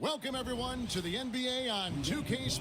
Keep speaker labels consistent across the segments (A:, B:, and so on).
A: Welcome, everyone, to the NBA on 2K.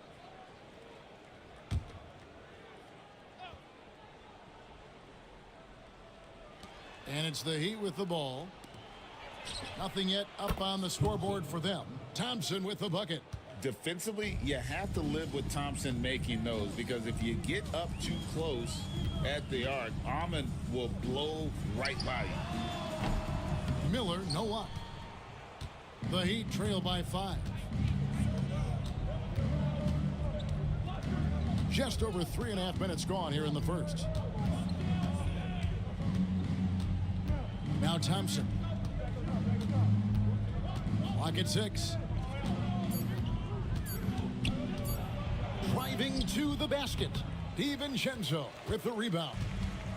A: it's the Heat with the ball. Nothing yet up on the scoreboard for them. Thompson with the bucket.
B: Defensively, you have to live with Thompson making those, because if you get up too close at the arc, Ahmed will blow right by you.
A: Miller, no luck. The Heat trail by 5. Just over 3.5 minutes gone here in the first. Now Thompson. Clock at 6. Driving to the basket. DiVincenzo with the rebound.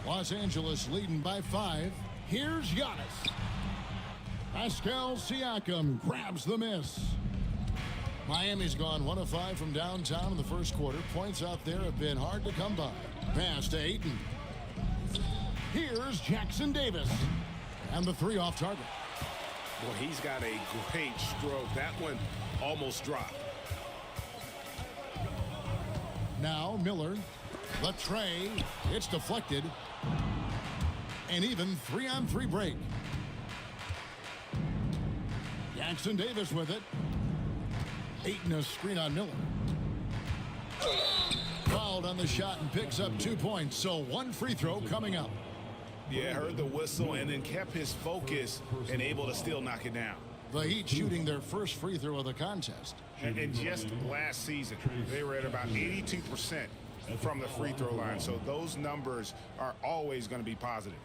A: Los Angeles leading by 5. Here's Giannis. Pascal Siakam grabs the miss. Miami's gone 1 of 5 from downtown in the first quarter. Points out there have been hard to come by. Pass to Ayton. Here's Jackson Davis. And the 3 off target.
C: Well, he's got a great stroke. That one almost dropped.
A: Now Miller. The tray. It's deflected. And even 3-on-3 break. Jackson Davis with it. Ayton a screen on Miller. Fouled on the shot and picks up 2 points. So 1 free throw coming up.
C: Yeah, heard the whistle and then kept his focus and able to still knock it down.
A: The Heat shooting their first free throw of the contest.
C: And just last season, they were at about 82% from the free throw line. So those numbers are always going to be positive.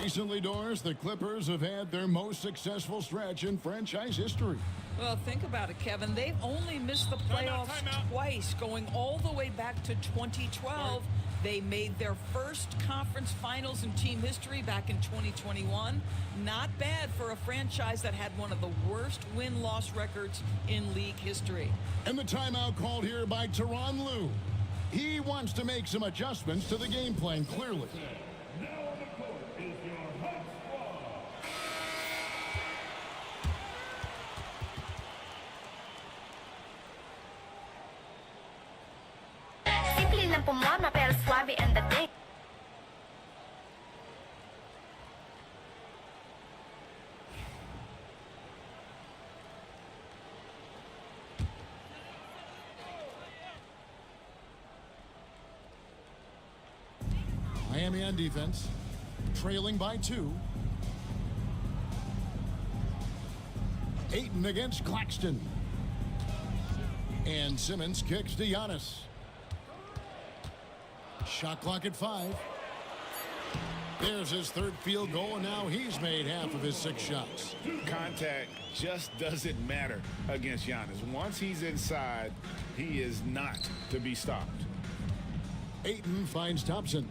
A: Recently, Doris, the Clippers have had their most successful stretch in franchise history.
D: Well, think about it, Kevin. They've only missed the playoffs twice, going all the way back to 2012. They made their first conference finals in team history back in 2021. Not bad for a franchise that had one of the worst win-loss records in league history.
A: And the timeout called here by Tyronn Lue. He wants to make some adjustments to the game plan, clearly.
E: Pomona pero suave and the thing.
A: Miami on defense, trailing by 2. Ayton against Claxton. And Simmons kicks to Giannis. Shot clock at 5. There's his 3rd field goal, and now he's made half of his 6 shots.
B: Contact just doesn't matter against Giannis. Once he's inside, he is not to be stopped.
A: Ayton finds Thompson.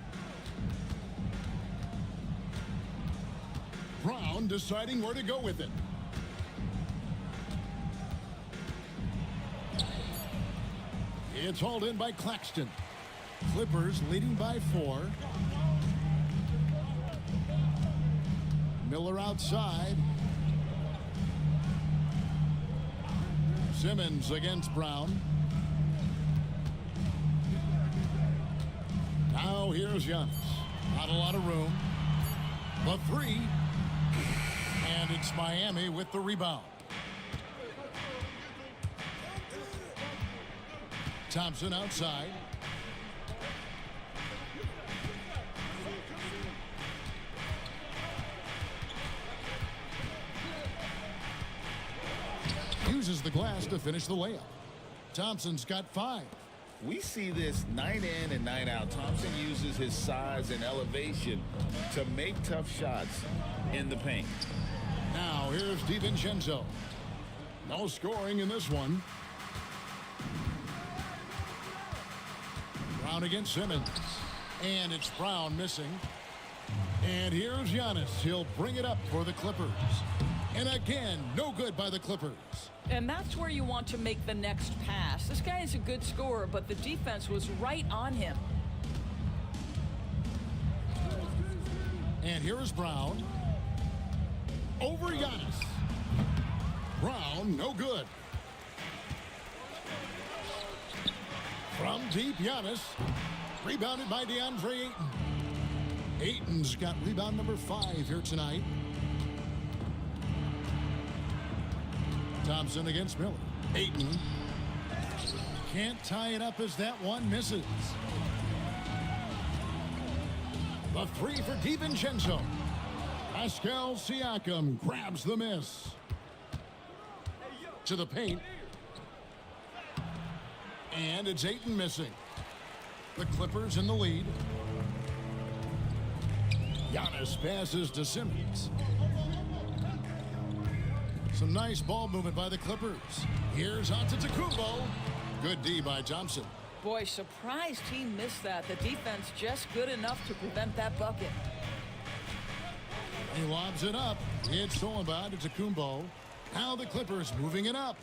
A: Brown deciding where to go with it. It's hauled in by Claxton. Clippers leading by 4. Miller outside. Simmons against Brown. Now here's Giannis. Not a lot of room. The 3. And it's Miami with the rebound. Thompson outside. Uses the glass to finish the layup. Thompson's got 5.
B: We see this night in and night out. Thompson uses his size and elevation to make tough shots in the paint.
A: Now here's DiVincenzo. No scoring in this one. Brown against Simmons. And it's Brown missing. And here's Giannis. He'll bring it up for the Clippers. And again, no good by the Clippers.
D: And that's where you want to make the next pass. This guy is a good scorer, but the defense was right on him.
A: And here is Brown. Over Giannis. Brown, no good. From deep, Giannis. Rebounded by DeAndre Ayton. Ayton's got rebound number 5 here tonight. Thompson against Miller. Ayton can't tie it up as that one misses. The 3 for DiVincenzo. Pascal Siakam grabs the miss. To the paint. And it's Ayton missing. The Clippers in the lead. Giannis passes to Simmons. Some nice ball movement by the Clippers. Here's Antetokounmpo. Good D by Thompson.
D: Boy, surprised he missed that. The defense just good enough to prevent that bucket.
A: He lobs it up. It's stolen by Antetokounmpo. Now the Clippers moving it up.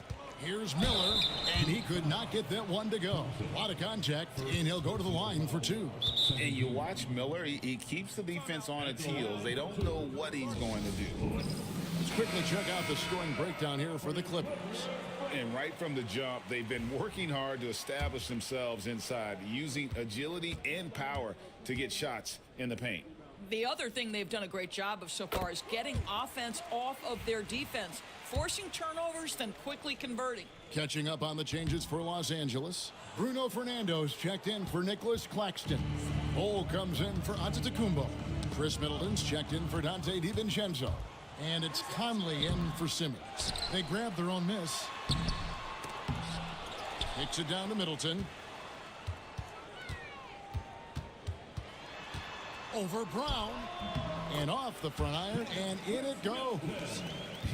A: Here's Miller, and he could not get that one to go. A lot of contact, and he'll go to the line for 2.
B: And you watch Miller, he keeps the defense on its heels. They don't know what he's going to do.
A: Let's quickly check out the scoring breakdown here for the Clippers.
B: And right from the jump, they've been working hard to establish themselves inside, using agility and power to get shots in the paint.
D: The other thing they've done a great job of so far is getting offense off of their defense, forcing turnovers, then quickly converting.
A: Catching up on the changes for Los Angeles. Bruno Fernando's checked in for Nicholas Claxton. Cole comes in for Antetokounmpo. Chris Middleton's checked in for Dante DiVincenzo. And it's Conley in for Simmons. They grab their own miss. Kicks it down to Middleton. Over Brown. And off the front iron, and in it goes.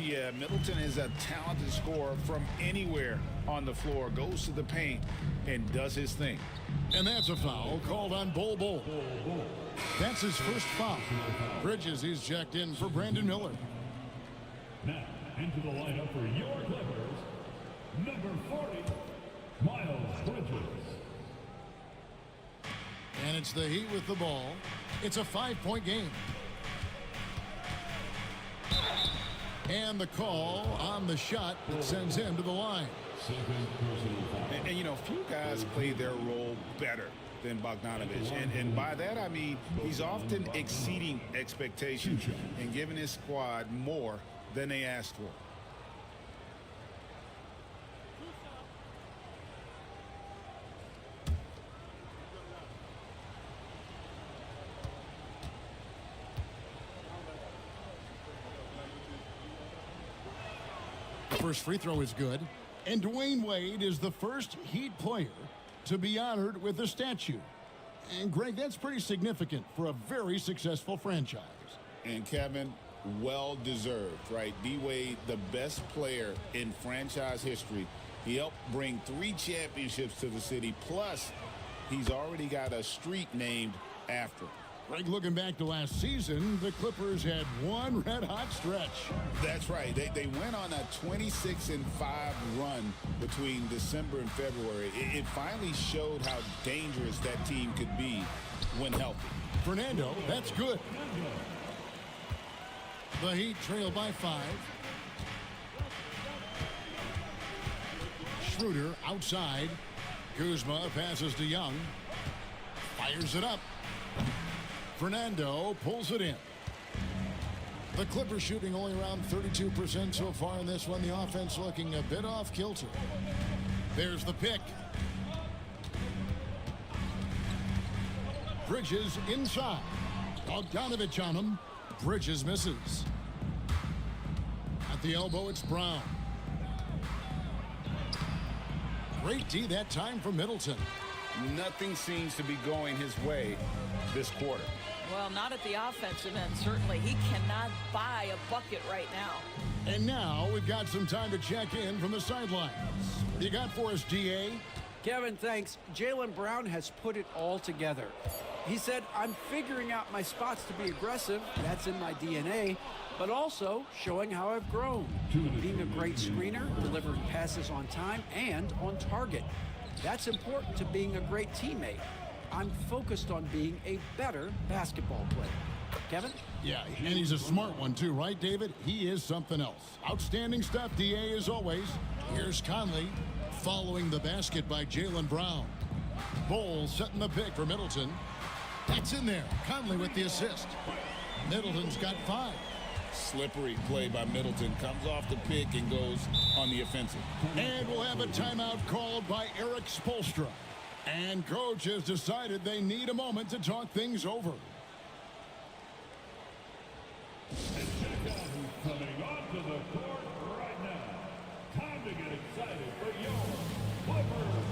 B: Yeah, Middleton is a talented scorer from anywhere on the floor. Goes to the paint and does his thing.
A: And that's a foul called on Bol. That's his first foul. Bridges, he's checked in for Brandon Miller.
F: Now, into the lineup for your Clippers, number 40, Miles Bridges.
A: And it's the Heat with the ball. It's a 5-point game. And the call on the shot that sends him to the line.
B: And you know, few guys play their role better than Bogdanovich. And by that, I mean he's often exceeding expectations and giving his squad more than they asked for.
A: First free throw is good. And Dwayne Wade is the first Heat player to be honored with a statue. And Greg, that's pretty significant for a very successful franchise.
B: And Kevin, well deserved, right? D-Wade, the best player in franchise history. He helped bring 3 championships to the city. Plus, he's already got a street named after him.
A: Greg, looking back to last season, the Clippers had one red-hot stretch.
B: That's right. They went on a 26-5 run between December and February. It finally showed how dangerous that team could be when healthy.
A: Fernando, that's good. The Heat trail by 5. Schroeder outside. Kuzma passes to Young. Fires it up. Fernando pulls it in. The Clippers shooting only around 32% so far in this one. The offense looking a bit off kilter. There's the pick. Bridges inside. Bogdanovich on him. Bridges misses. At the elbow, it's Brown. Great D that time from Middleton.
B: Nothing seems to be going his way this quarter.
D: Well, not at the offensive end, certainly. He cannot buy a bucket right now.
A: And now we've got some time to check in from the sidelines. What do you got for us, DA?
G: Kevin, thanks. Jaylen Brown has put it all together. He said, I'm figuring out my spots to be aggressive. That's in my DNA. But also showing how I've grown. Being a great screener, delivering passes on time and on target. That's important to being a great teammate. I'm focused on being a better basketball player. Kevin?
A: Yeah, and he's a smart one too, right, David? He is something else. Outstanding stuff, DA, as always. Here's Conley following the basket by Jaylen Brown. Bowles setting the pick for Middleton. That's in there. Conley with the assist. Middleton's got 5.
B: Slippery play by Middleton. Comes off the pick and goes on the offensive.
A: And we'll have a timeout called by Eric Spoelstra. And coach has decided they need a moment to talk things over.
F: And check out who's coming onto the court right now. Time to get excited for your Clippers.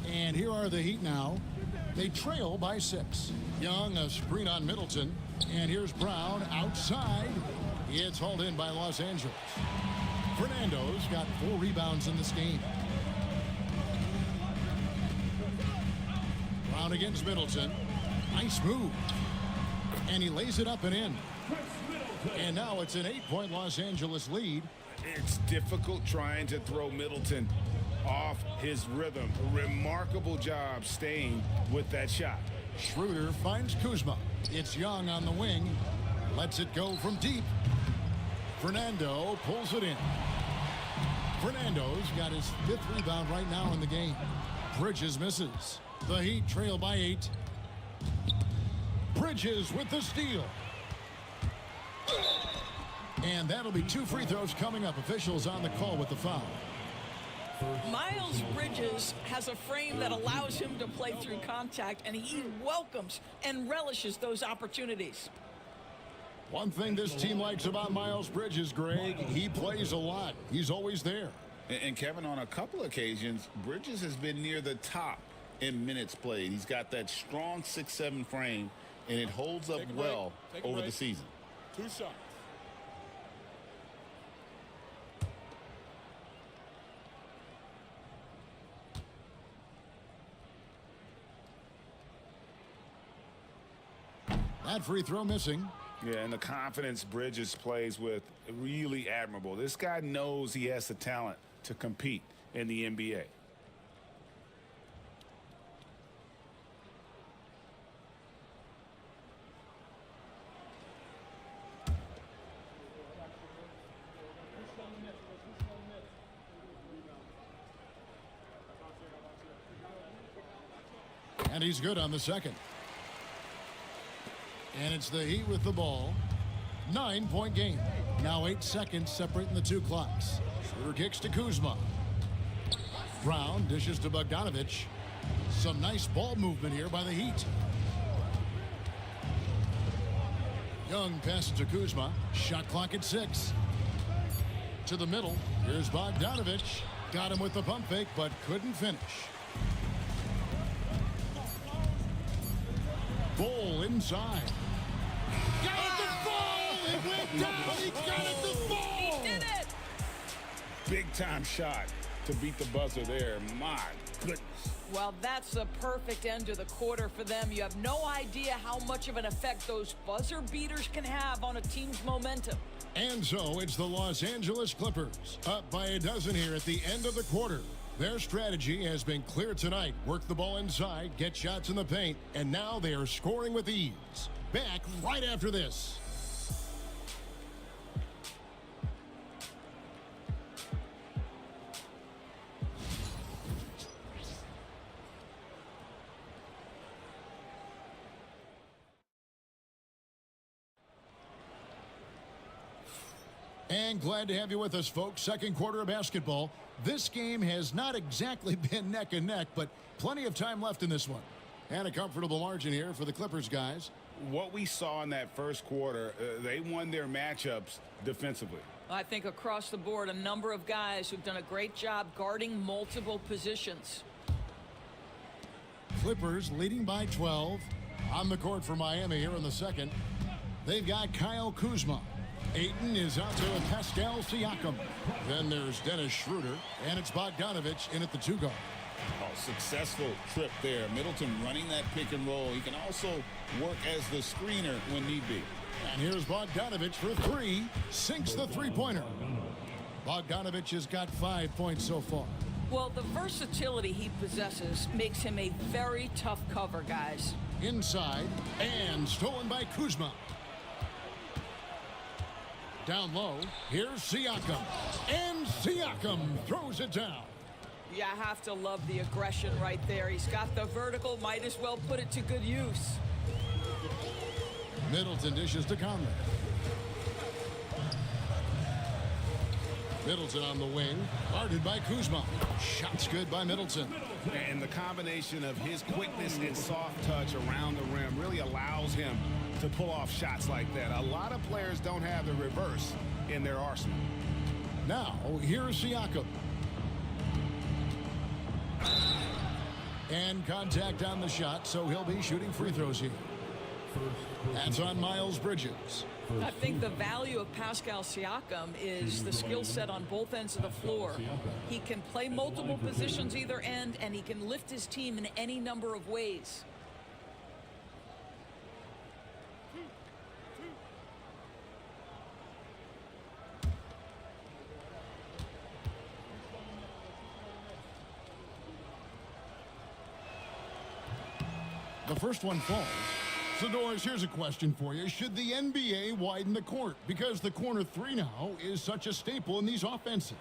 A: And here are the Heat now. They trail by 6. Young, a screen on Middleton. And here's Brown outside. It's hauled in by Los Angeles. Fernando's got 4 rebounds in this game. Brown against Middleton. Nice move. And he lays it up and in. And now it's an 8-point Los Angeles lead.
C: It's difficult trying to throw Middleton off his rhythm. A remarkable job staying with that shot.
A: Schroeder finds Kuzma. It's Young on the wing. Lets it go from deep. Fernando pulls it in. Fernando's got his 5th rebound right now in the game. Bridges misses. The Heat trail by 8. Bridges with the steal. And that'll be 2 free throws coming up. Officials on the call with the foul.
D: Miles Bridges has a frame that allows him to play through contact, and he welcomes and relishes those opportunities.
A: One thing this team likes about Miles Bridges, Greg, he plays a lot. He's always there.
B: And Kevin, on a couple occasions, Bridges has been near the top in minutes played. He's got that strong 6'7" frame, and it holds up well over the season.
C: 2 shots.
A: That free throw missing.
C: Yeah, and the confidence Bridges plays with, really admirable. This guy knows he has the talent to compete in the NBA.
A: And he's good on the second. And it's the Heat with the ball. 9-point game. Now 8 seconds separating the 2 clocks. Schroeder kicks to Kuzma. Brown dishes to Bogdanovich. Some nice ball movement here by the Heat. Young passes to Kuzma. Shot clock at 6. To the middle. Here's Bogdanovich. Got him with the pump fake, but couldn't finish. Ball inside. Got it to fall! It went down! He got it to fall!
D: He did it!
C: Big time shot to beat the buzzer there. My goodness.
D: Well, that's the perfect end to the quarter for them. You have no idea how much of an effect those buzzer beaters can have on a team's momentum.
A: And so it's the Los Angeles Clippers, up by a dozen here at the end of the quarter. Their strategy has been clear tonight. Work the ball inside, get shots in the paint, and now they are scoring with ease. Back right after this. And glad to have you with us, folks. Second quarter of basketball. This game has not exactly been neck and neck, but plenty of time left in this one. And a comfortable margin here for the Clippers, guys.
C: What we saw in that first quarter, they won their matchups defensively.
D: I think across the board, a number of guys who've done a great job guarding multiple positions.
A: Clippers leading by 12. On the court for Miami here in the second. They've got Kyle Kuzma. Ayton is out to Pascal Siakam. Then there's Dennis Schroeder, and it's Bogdanovich in at the 2 guard.
B: Oh, successful trip there. Middleton running that pick and roll. He can also work as the screener when need be.
A: And here's Bogdanovich for 3. Sinks the three-pointer. Bogdanovich has got 5 points so far.
D: Well, the versatility he possesses makes him a very tough cover, guys.
A: Inside, and stolen by Kuzma. Down low, here's Siakam. And Siakam throws it down.
D: You have to love the aggression right there. He's got the vertical, might as well put it to good use.
A: Middleton dishes to Conley. Middleton on the wing, guarded by Kuzma. Shots good by Middleton.
C: And the combination of his quickness and soft touch around the rim really allows him to pull off shots like that. A lot of players don't have the reverse in their arsenal.
A: Now, here's Siakam. And contact on the shot, so he'll be shooting free throws here. That's on Miles Bridges.
D: I think the value of Pascal Siakam is the skill set on both ends of the floor. He can play multiple positions either end, and he can lift his team in any number of ways.
A: The first one falls. So, Doris, here's a question for you. Should the NBA widen the court? Because the corner 3 now is such a staple in these offenses.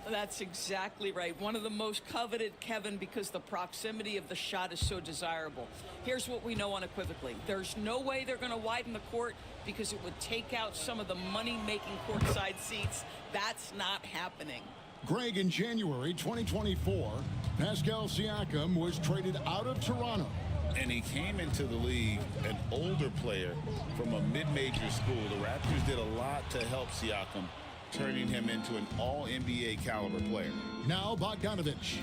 D: That's exactly right. One of the most coveted, Kevin, because the proximity of the shot is so desirable. Here's what we know unequivocally. There's no way they're going to widen the court because it would take out some of the money-making courtside seats. That's not happening.
A: Greg, in January 2024, Pascal Siakam was traded out of Toronto.
B: And he came into the league an older player from a mid-major school. The Raptors did a lot to help Siakam, turning him into an all-NBA caliber player.
A: Now Bogdanovich,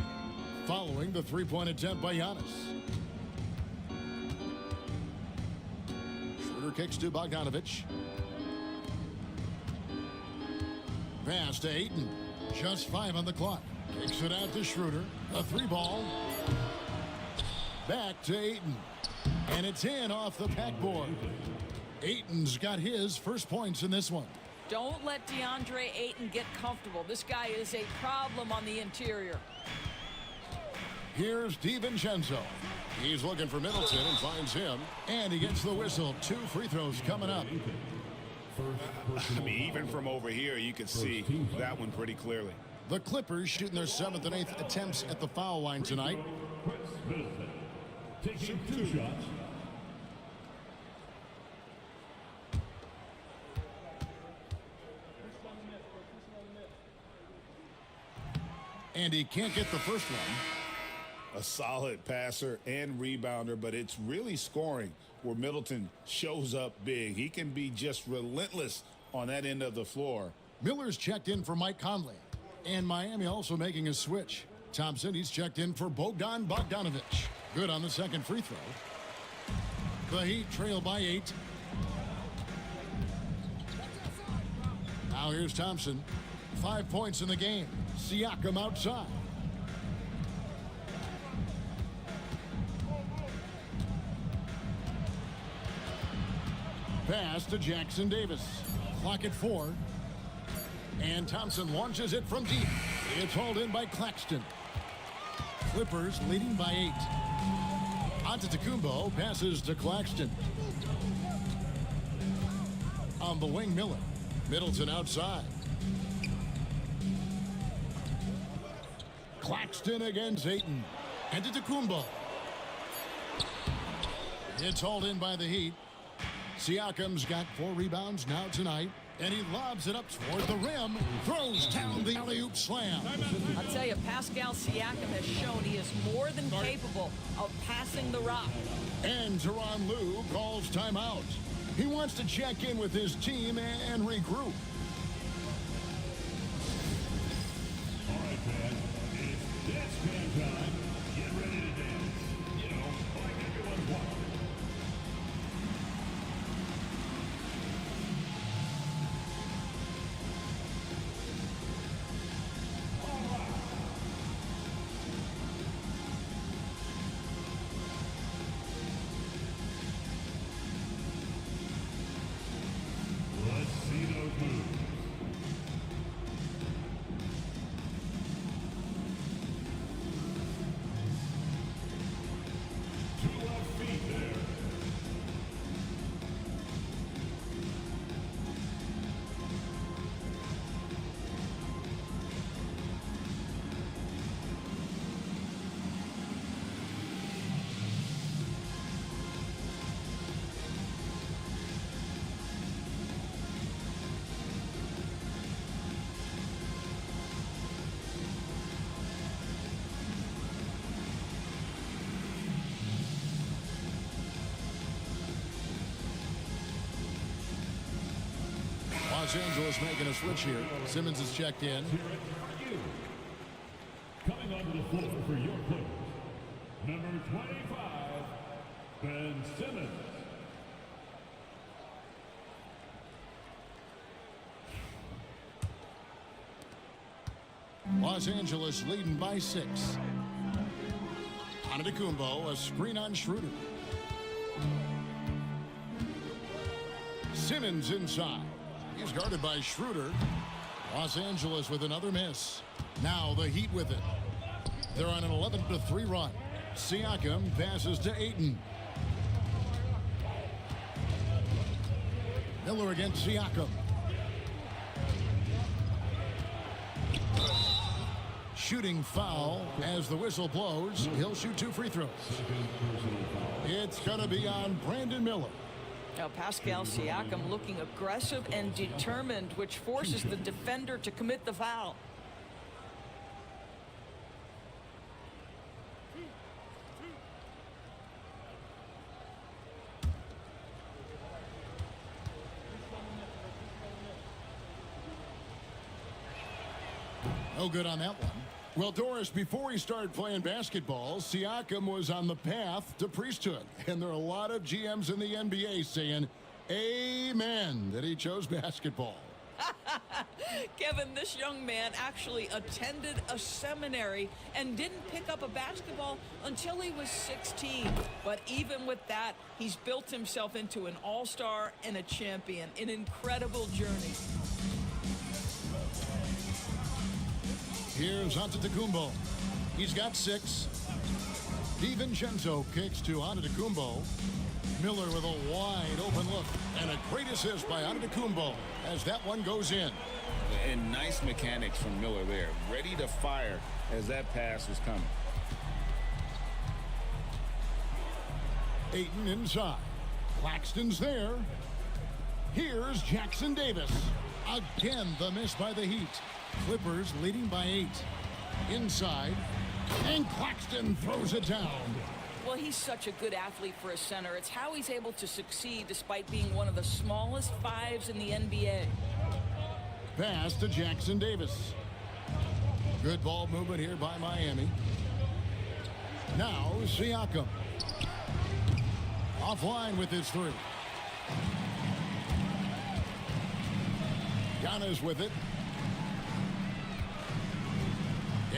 A: following the three-point attempt by Giannis. Schroeder kicks to Bogdanovich. Pass to Ayton. Just 5 on the clock. Kicks it out to Schroeder. A 3-ball. Back to Ayton. And it's in off the backboard. Ayton's got his first points in this one.
D: Don't let DeAndre Ayton get comfortable. This guy is a problem on the interior.
A: Here's DiVincenzo. He's looking for Middleton and finds him. And he gets the whistle. 2 free throws coming up.
C: I mean, even from over here, you can see that one pretty clearly.
A: The Clippers shooting their 7th and 8th attempts at the foul line tonight.
F: Taking 2 shots.
A: And he can't get the first one.
B: A solid passer and rebounder, but it's really scoring where Middleton shows up big. He can be just relentless on that end of the floor.
A: Miller's checked in for Mike Conley. And Miami also making a switch. Thompson, he's checked in for Bogdan Bogdanovich. Good on the second free throw. The Heat trail by 8. Now here's Thompson. 5 points in the game. Siakam outside. Pass to Jackson Davis. Clock at 4. And Thompson launches it from deep. It's hauled in by Claxton. Clippers leading by 8. Antetokounmpo passes to Claxton. On the wing, Miller. Middleton outside. Claxton against Ayton. Antetokounmpo. It's hauled in by the Heat. Siakam's got 4 rebounds now tonight. And he lobs it up toward the rim. Throws down the alley-oop slam.
D: I'll tell you, Pascal Siakam has shown he is more than capable of passing the rock.
A: And Tyronn Lue calls timeout. He wants to check in with his team and regroup. Los Angeles making a switch here. Simmons is checked in.
F: Coming onto the floor for your players, number 25, Ben Simmons.
A: Los Angeles leading by 6. Antetokounmpo, a screen on Schroeder. Simmons inside. He's guarded by Schroeder. Los Angeles with another miss. Now the Heat with it. They're on an 11-3 run. Siakam passes to Ayton. Miller against Siakam. Shooting foul as the whistle blows. He'll shoot 2 free throws. It's going to be on Brandon Miller.
D: Now Pascal Siakam looking aggressive and determined, which forces the defender to commit the foul.
A: No good on that one. Well, Doris, before he started playing basketball, Siakam was on the path to priesthood. And there are a lot of GMs in the NBA saying, amen, that he chose basketball.
D: Kevin, this young man actually attended a seminary and didn't pick up a basketball until he was 16. But even with that, he's built himself into an all-star and a champion. An incredible journey.
A: Here's Antetokounmpo. He's got 6. DiVincenzo kicks to Antetokounmpo. Miller with a wide open look. And a great assist by Antetokounmpo as that one goes in.
B: And nice mechanics from Miller there. Ready to fire as that pass was coming.
A: Ayton inside. Claxton's there. Here's Jackson Davis. Again, the miss by the Heat. Clippers leading by 8. Inside. And Claxton throws it down.
D: Well, he's such a good athlete for a center. It's how he's able to succeed despite being one of the smallest 5s in the NBA.
A: Pass to Jackson Davis. Good ball movement here by Miami. Now Siakam. Offline with his 3. Giannis with it.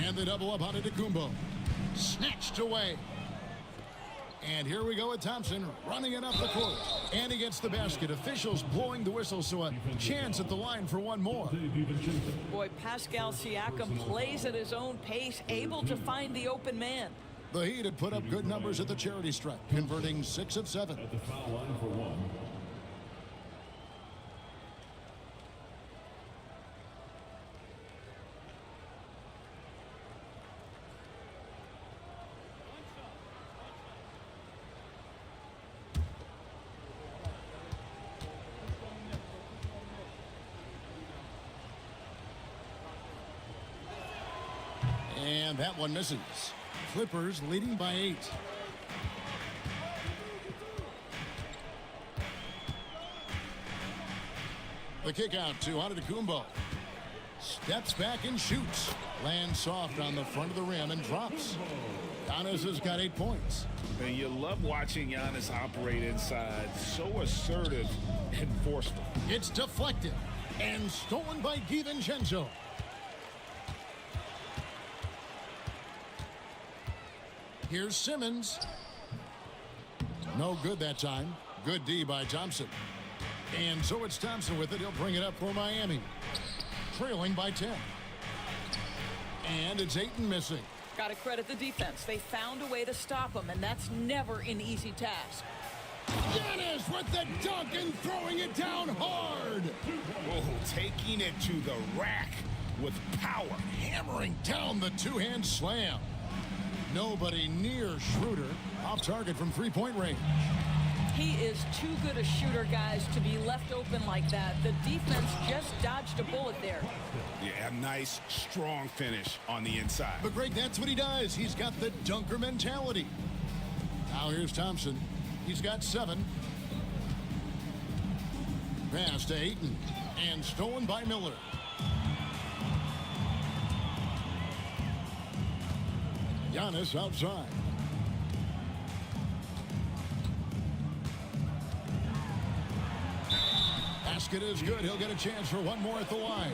A: And the double up on Antetokounmpo. Snatched away. And here we go with Thompson running it up the court. And he gets the basket. Officials blowing the whistle, so a chance at the line for one more.
D: Boy, Pascal Siakam plays at his own pace, able to find the open man.
A: The Heat had put up good numbers at the charity stripe, converting 6 of 7.
F: At the foul line for 1.
A: And that one misses. Clippers leading by 8. The kick out to Antetokounmpo. Steps back and shoots. Lands soft on the front of the rim and drops. Giannis has got 8 points.
B: And you love watching Giannis operate inside. So assertive and forceful.
A: It's deflected and stolen by DiVincenzo. Here's Simmons. No good that time. Good D by Thompson. And so it's Thompson with it. He'll bring it up for Miami. Trailing by 10. And it's Ayton missing.
D: Got to credit the defense. They found a way to stop him, and that's never an easy task.
A: Giannis with the dunk and throwing it down hard.
B: Oh, taking it to the rack with power.
A: Hammering down the two-hand slam. Nobody near Schroeder. Off target from three-point range.
D: He is too good a shooter, guys, to be left open like that. The defense just dodged a bullet there.
C: Yeah, a nice, strong finish on the inside.
A: But Greg, that's what he does. He's got the dunker mentality. Now here's Thompson. He's got 7. Pass to Ayton. And stolen by Miller. Giannis outside. Basket is good. He'll get a chance for one more at the line.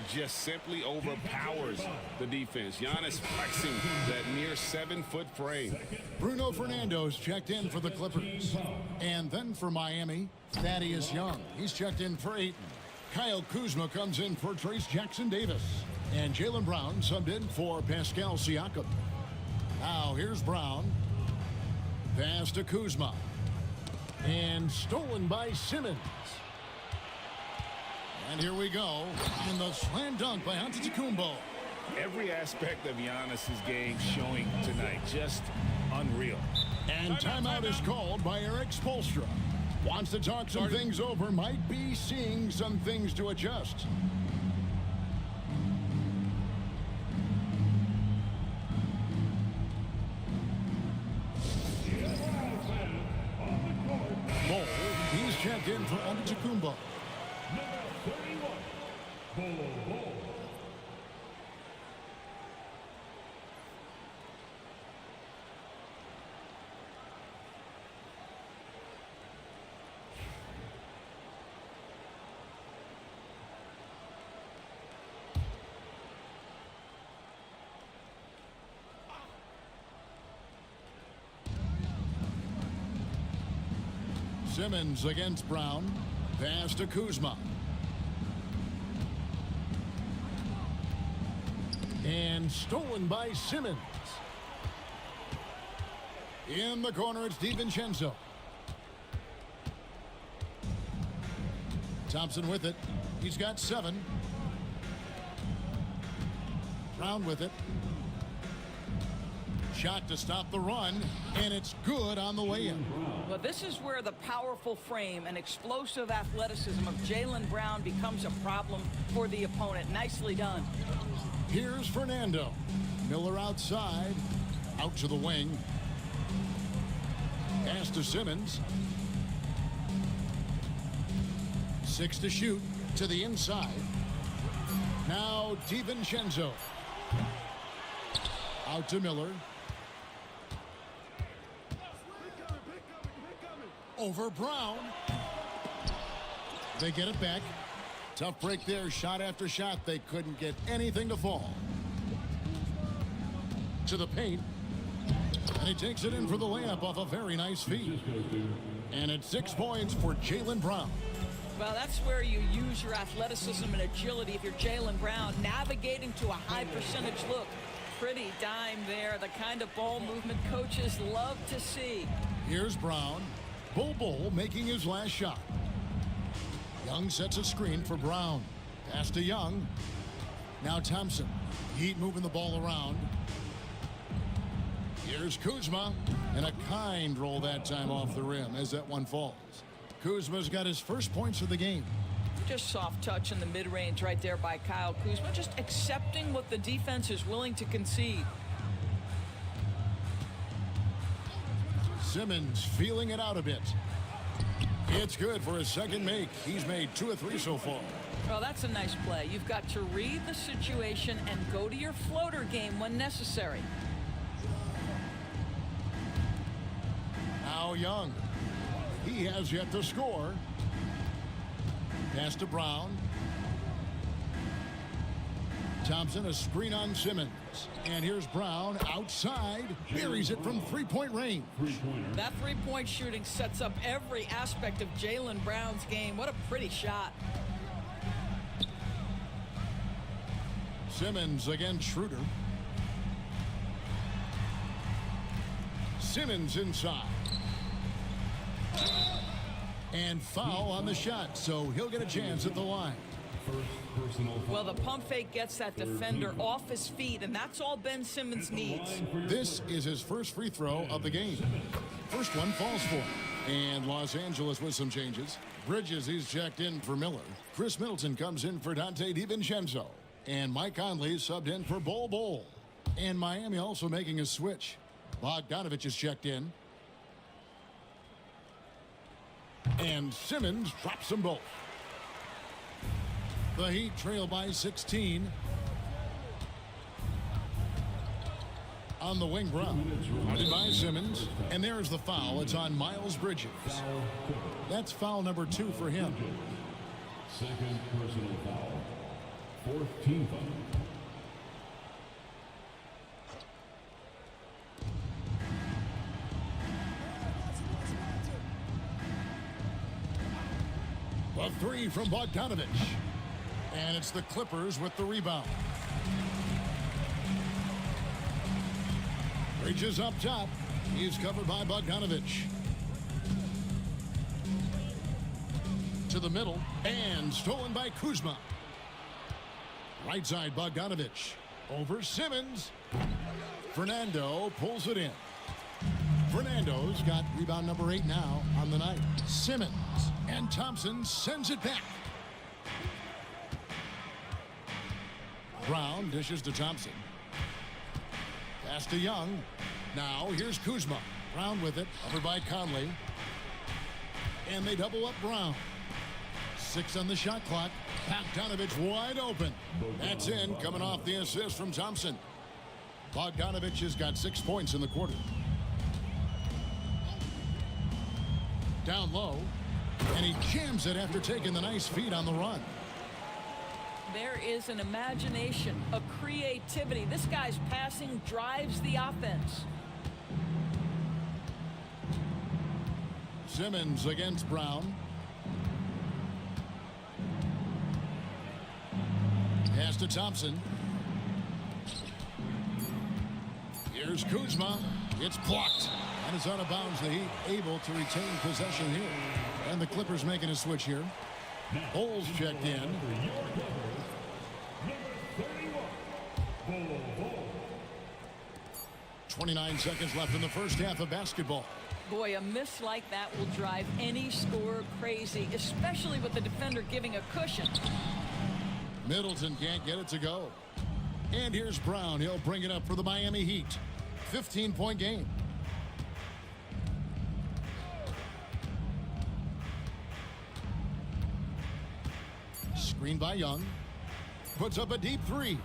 C: Just simply overpowers the defense. Giannis flexing that near 7-foot frame.
A: Bruno Fernando's checked in for the Clippers. And then for Miami, Thaddeus Young. He's checked in for Ayton. Kyle Kuzma comes in for Trace Jackson-Davis. And Jaylen Brown subbed in for Pascal Siakam. Now here's Brown. Pass to Kuzma. And stolen by Simmons. And here we go. And the slam dunk by Antetokounmpo.
C: Every aspect of Giannis's game showing tonight. Just unreal.
A: And timeout is called by Eric Spoelstra. Wants to talk some things over. Might be seeing some things to adjust. Bol, he's checked in for Antetokounmpo.
F: Number 31, Bol.
A: Simmons against Brown. Pass to Kuzma. And stolen by Simmons. In the corner, it's DiVincenzo. Thompson with it. He's got 7. Brown with it. Shot to stop the run, and it's good on the way in.
D: Well, this is where the powerful frame and explosive athleticism of Jaylen Brown becomes a problem for the opponent. Nicely done.
A: Here's Fernando. Miller outside. Out to the wing. Pass to Simmons. 6 to shoot. To the inside. Now DiVincenzo. Out to Miller. Over Brown. They get it back. Tough break there. Shot after shot. They couldn't get anything to fall. To the paint. And he takes it in for the layup off a very nice feed. And it's 6 points for Jaylen Brown.
D: Well, that's where you use your athleticism and agility if you're Jaylen Brown, navigating to a high percentage look. Pretty dime there. The kind of ball movement coaches love to see.
A: Here's Brown. Bol making his last shot. Young sets a screen for Brown. Pass to Young. Now Thompson. Heat moving the ball around. Here's Kuzma. And a kind roll that time off the rim as that one falls. Kuzma's got his first points of the game.
D: Just soft touch in the mid-range right there by Kyle Kuzma. Just accepting what the defense is willing to concede.
A: Simmons feeling it out a bit. It's good for his second make. He's made 2 of 3 so far.
D: Well, that's a nice play. You've got to read the situation and go to your floater game when necessary.
A: Now Young. He has yet to score. Pass to Brown. Thompson, a screen on Simmons. And here's Brown outside. Buries it from three-point range.
D: That three-point shooting sets up every aspect of Jaylen Brown's game. What a pretty shot.
A: Simmons against Schroeder. Simmons inside. And foul on the shot, so he'll get a chance at the line.
D: Well, the pump fake gets that defender off his feet, and that's all Ben Simmons needs.
A: This is his first free throw of the game. First one falls for him. And Los Angeles with some changes. Bridges, he's checked in for Miller. Chris Middleton comes in for Dante DiVincenzo. And Mike Conley subbed in for Bol. And Miami also making a switch. Bogdanovich is checked in. And Simmons drops them both. The Heat trail by 16. On the wing, Brown. Guarded by Simmons. And there's the foul. It's on Miles Bridges. That's foul number 2 for him.
F: Second personal foul. Fourth team foul.
A: A 3 from Bogdanovich. And it's the Clippers with the rebound. Bridges up top. He's covered by Bogdanovich. To the middle. And stolen by Kuzma. Right side, Bogdanovich. Over Simmons. Fernando pulls it in. Fernando's got rebound number 8 now on the night. Simmons. And Thompson sends it back. Brown dishes to Thompson. Pass to Young. Now here's Kuzma. Brown with it. Over by Conley. And they double up Brown. 6 on the shot clock. Bogdanovich wide open. That's in, coming off the assist from Thompson. Bogdanovich has got 6 points in the quarter. Down low. And he jams it after taking the nice feed on the run.
D: There is an imagination, a creativity. This guy's passing drives the offense.
A: Simmons against Brown. Pass to Thompson. Here's Kuzma. It's blocked. And it's out of bounds. The Heat able to retain possession here. And the Clippers making a switch here. Bulls checked in.
F: Number 31.
A: 29 seconds left in the first half of basketball.
D: Boy, a miss like that will drive any scorer crazy, especially with the defender giving a cushion.
A: Middleton can't get it to go. And here's Brown. He'll bring it up for the Miami Heat. 15-point game. Screen by Young. Puts up a deep 3.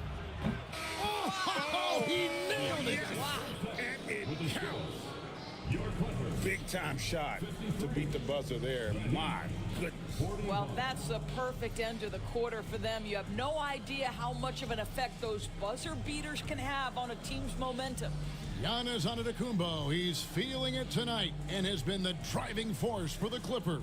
A: Oh, he nailed it.
C: And it counts. Big time shot to beat the buzzer there. My goodness.
D: Well, that's a perfect end to the quarter for them. You have no idea how much of an effect those buzzer beaters can have on a team's momentum.
A: Giannis Antetokounmpo. He's feeling it tonight and has been the driving force for the Clippers.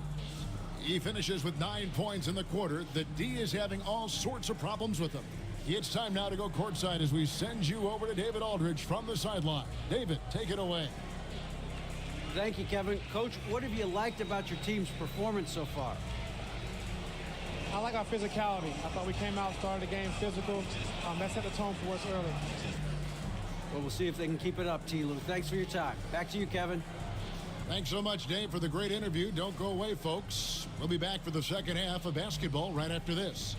A: He finishes with 9 points in the quarter. The D is having all sorts of problems with him. It's time now to go courtside as we send you over to David Aldridge from the sideline. David, take it away.
G: Thank you, Kevin. Coach, what have you liked about your team's performance so far?
H: I like our physicality. I thought we came out, started the game physical. That set the tone for us early.
G: Well, we'll see if they can keep it up, T. Lou. Thanks for your time. Back to you, Kevin.
A: Thanks so much, Dave, for the great interview. Don't go away, folks. We'll be back for the second half of basketball right after this.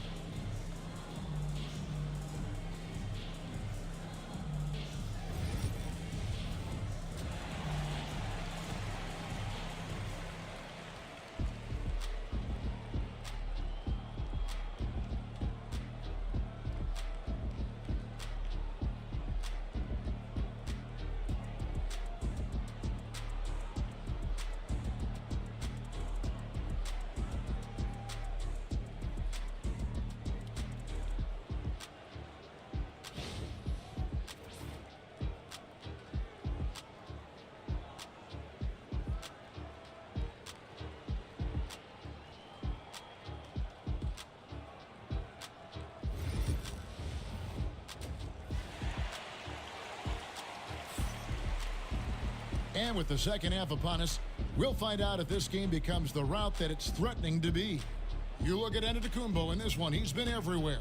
A: And with the second half upon us, we'll find out if this game becomes the route that it's threatening to be. You look at Antetokounmpo in this one. He's been everywhere.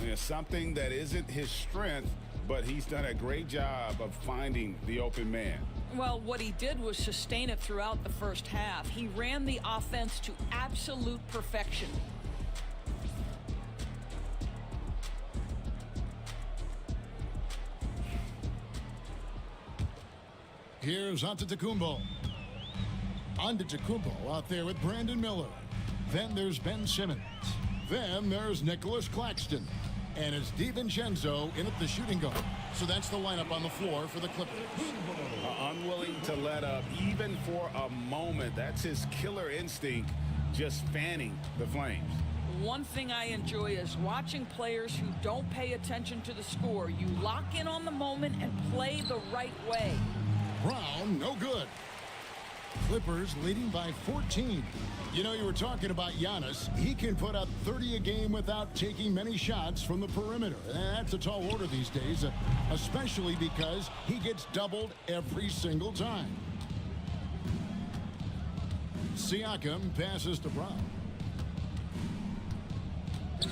C: Yeah, something that isn't his strength, but he's done a great job of finding the open man.
D: Well, what he did was sustain it throughout the first half. He ran the offense to absolute perfection. Here's
A: Antetokounmpo. On to Tacumbo out there with Brandon Miller. Then there's Ben Simmons. Then there's Nicholas Claxton. And it's DiVincenzo in at the shooting guard. So that's the lineup on the floor for the Clippers.
C: Unwilling to let up even for a moment. That's his killer instinct, just fanning the flames.
D: One thing I enjoy is watching players who don't pay attention to the score. You lock in on the moment and play the right way.
A: Brown, no good. Clippers leading by 14. You know, you were talking about Giannis. He can put up 30 a game without taking many shots from the perimeter. That's a tall order these days, especially because he gets doubled every single time. Siakam passes to Brown.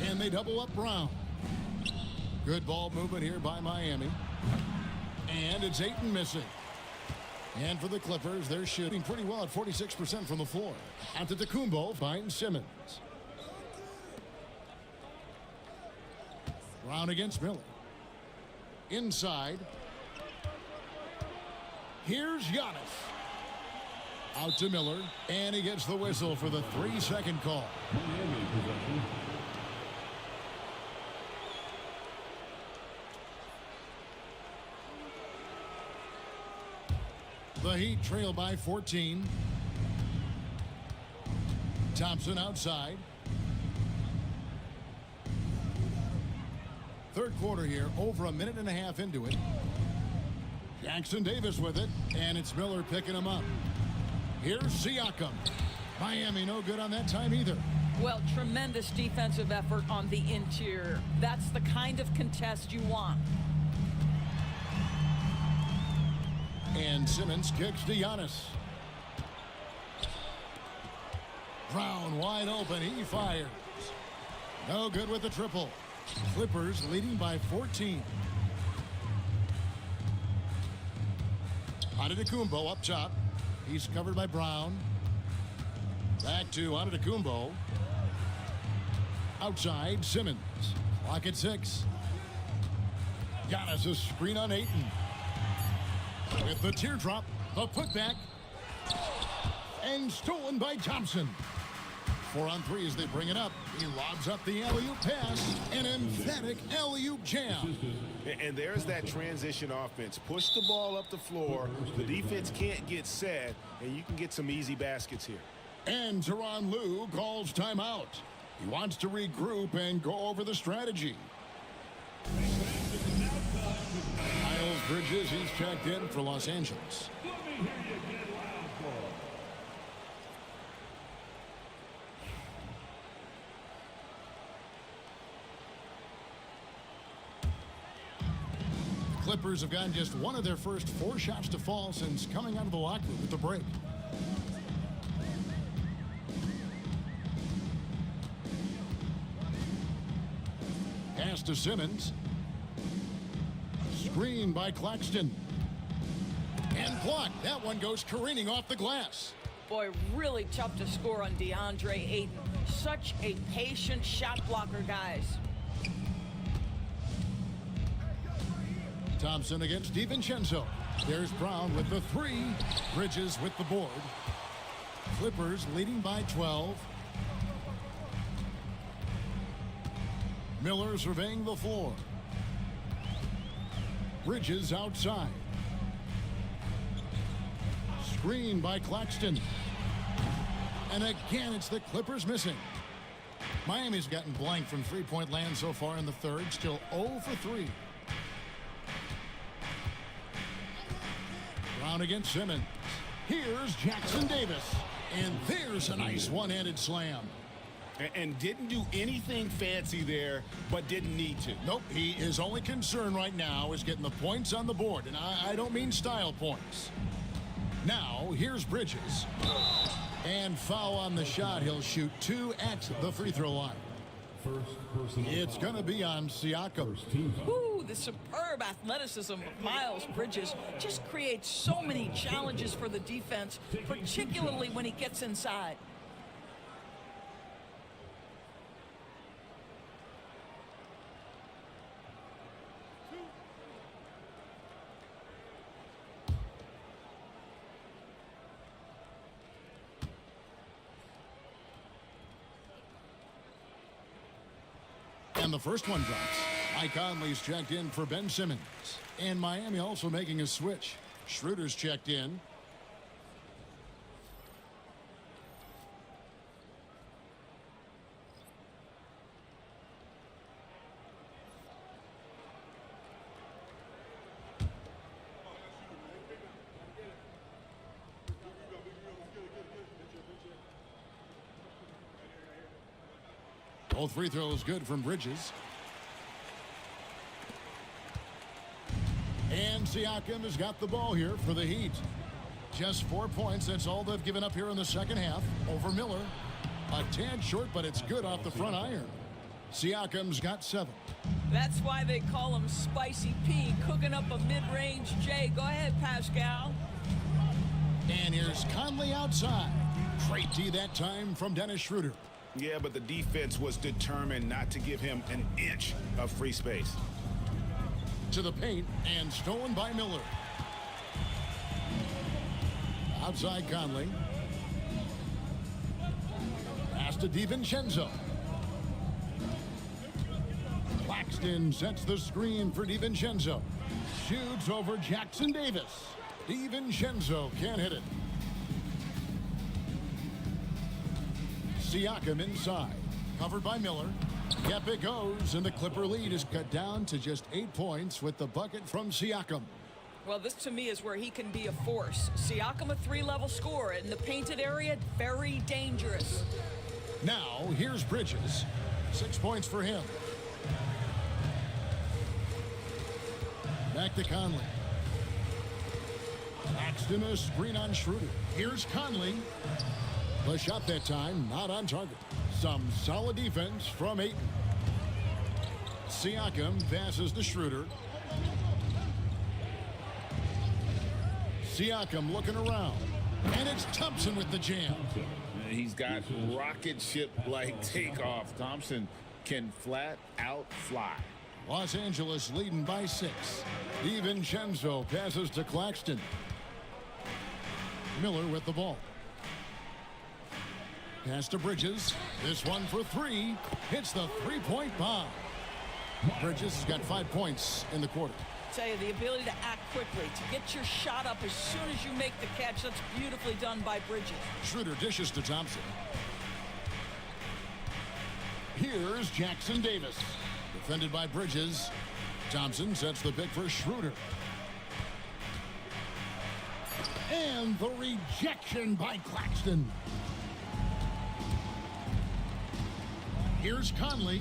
A: And they double up Brown. Good ball movement here by Miami. And it's Ayton missing. And for the Clippers, they're shooting pretty well at 46% from the floor. Antetokounmpo finds Simmons. Brown against Miller. Inside. Here's Giannis. Out to Miller. And he gets the whistle for the 3-second call.
F: Miami possession.
A: The Heat trail by 14. Thompson outside. Third quarter here, over a minute and a half into it. Jackson Davis with it, and it's Miller picking him up. Here's Siakam. Miami no good on that time either.
D: Well, tremendous defensive effort on the interior. That's the kind of contest you want.
A: And Simmons kicks to Giannis. Brown wide open. He fires. No good with the triple. Clippers leading by 14. Antetokounmpo up top. He's covered by Brown. Back to Antetokounmpo. Outside, Simmons. Clock at 6. Giannis a screen on Ayton. With the teardrop, the putback, and stolen by Thompson. 4 on 3 as they bring it up. He lobs up the alley-oop pass, an emphatic alley-oop jam.
C: And there's that transition offense. Push the ball up the floor. The defense can't get set, and you can get some easy baskets here.
A: And Tyronn Lue calls timeout. He wants to regroup and go over the strategy. Miles Bridges, he's checked in for Los Angeles.
F: Let me hear you get loud for him.
A: The Clippers have gotten just one of their first 4 shots to fall since coming out of the locker room at the break. Pass to Simmons. Screen by Claxton. And blocked. That one goes careening off the glass.
D: Boy, really tough to score on DeAndre Ayton. Such a patient shot blocker, guys.
A: Thompson against DiVincenzo. There's Brown with the 3. Bridges with the board. Clippers leading by 12. Miller surveying the floor. Bridges outside. Screen by Claxton. And again, it's the Clippers missing. Miami's gotten blank from three-point land so far in the third. Still 0 for 3. Brown against Simmons. Here's Jackson Davis. And there's a nice one-handed slam.
C: And didn't do anything fancy there, but didn't need to.
A: Nope, his only concern right now is getting the points on the board. And I don't mean style points. Now, here's Bridges. And foul on the shot. He'll shoot 2 at the free throw line. It's going to be on Siakam.
D: Ooh, the superb athleticism of Miles Bridges just creates so many challenges for the defense, particularly when he gets inside.
A: And the first one drops. Mike Conley's checked in for Ben Simmons. And Miami also making a switch. Schroeder's checked in. Both free throws good from Bridges. And Siakam has got the ball here for the Heat. Just 4 points. That's all they've given up here in the second half over Miller. A tad short, but it's good off the front iron. Siakam's got 7.
D: That's why they call him Spicy P, cooking up a mid-range J. Go ahead, Pascal.
A: And here's Conley outside. Great D that time from Dennis Schroeder.
C: Yeah, but the defense was determined not to give him an inch of free space.
A: To the paint and stolen by Miller. Outside Conley. Pass to DiVincenzo. Claxton sets the screen for DiVincenzo. Shoots over Jackson Davis. DiVincenzo can't hit it. Siakam inside. Covered by Miller. Yep, it goes, and the Clipper lead is cut down to just 8 points with the bucket from Siakam.
D: Well, this to me is where he can be a force. Siakam, a 3-level scorer in the painted area, very dangerous.
A: Now, here's Bridges. 6 points for him. Back to Conley. Claxton a screen on Schroeder. Here's Conley. The shot that time, not on target. Some solid defense from Ayton. Siakam passes to Schroeder. Siakam looking around. And it's Thompson with the jam.
B: He's got rocket ship-like takeoff. Thompson can flat out fly.
A: Los Angeles leading by 6. DiVincenzo passes to Claxton. Miller with the ball. Pass to Bridges. This one for 3. Hits the three-point bomb. Bridges has got 5 points in the quarter.
D: Tell you, the ability to act quickly, to get your shot up as soon as you make the catch, that's beautifully done by Bridges.
A: Schroeder dishes to Thompson. Here's Jackson Davis. Defended by Bridges. Thompson sets the pick for Schroeder. And the rejection by Claxton. Here's Conley.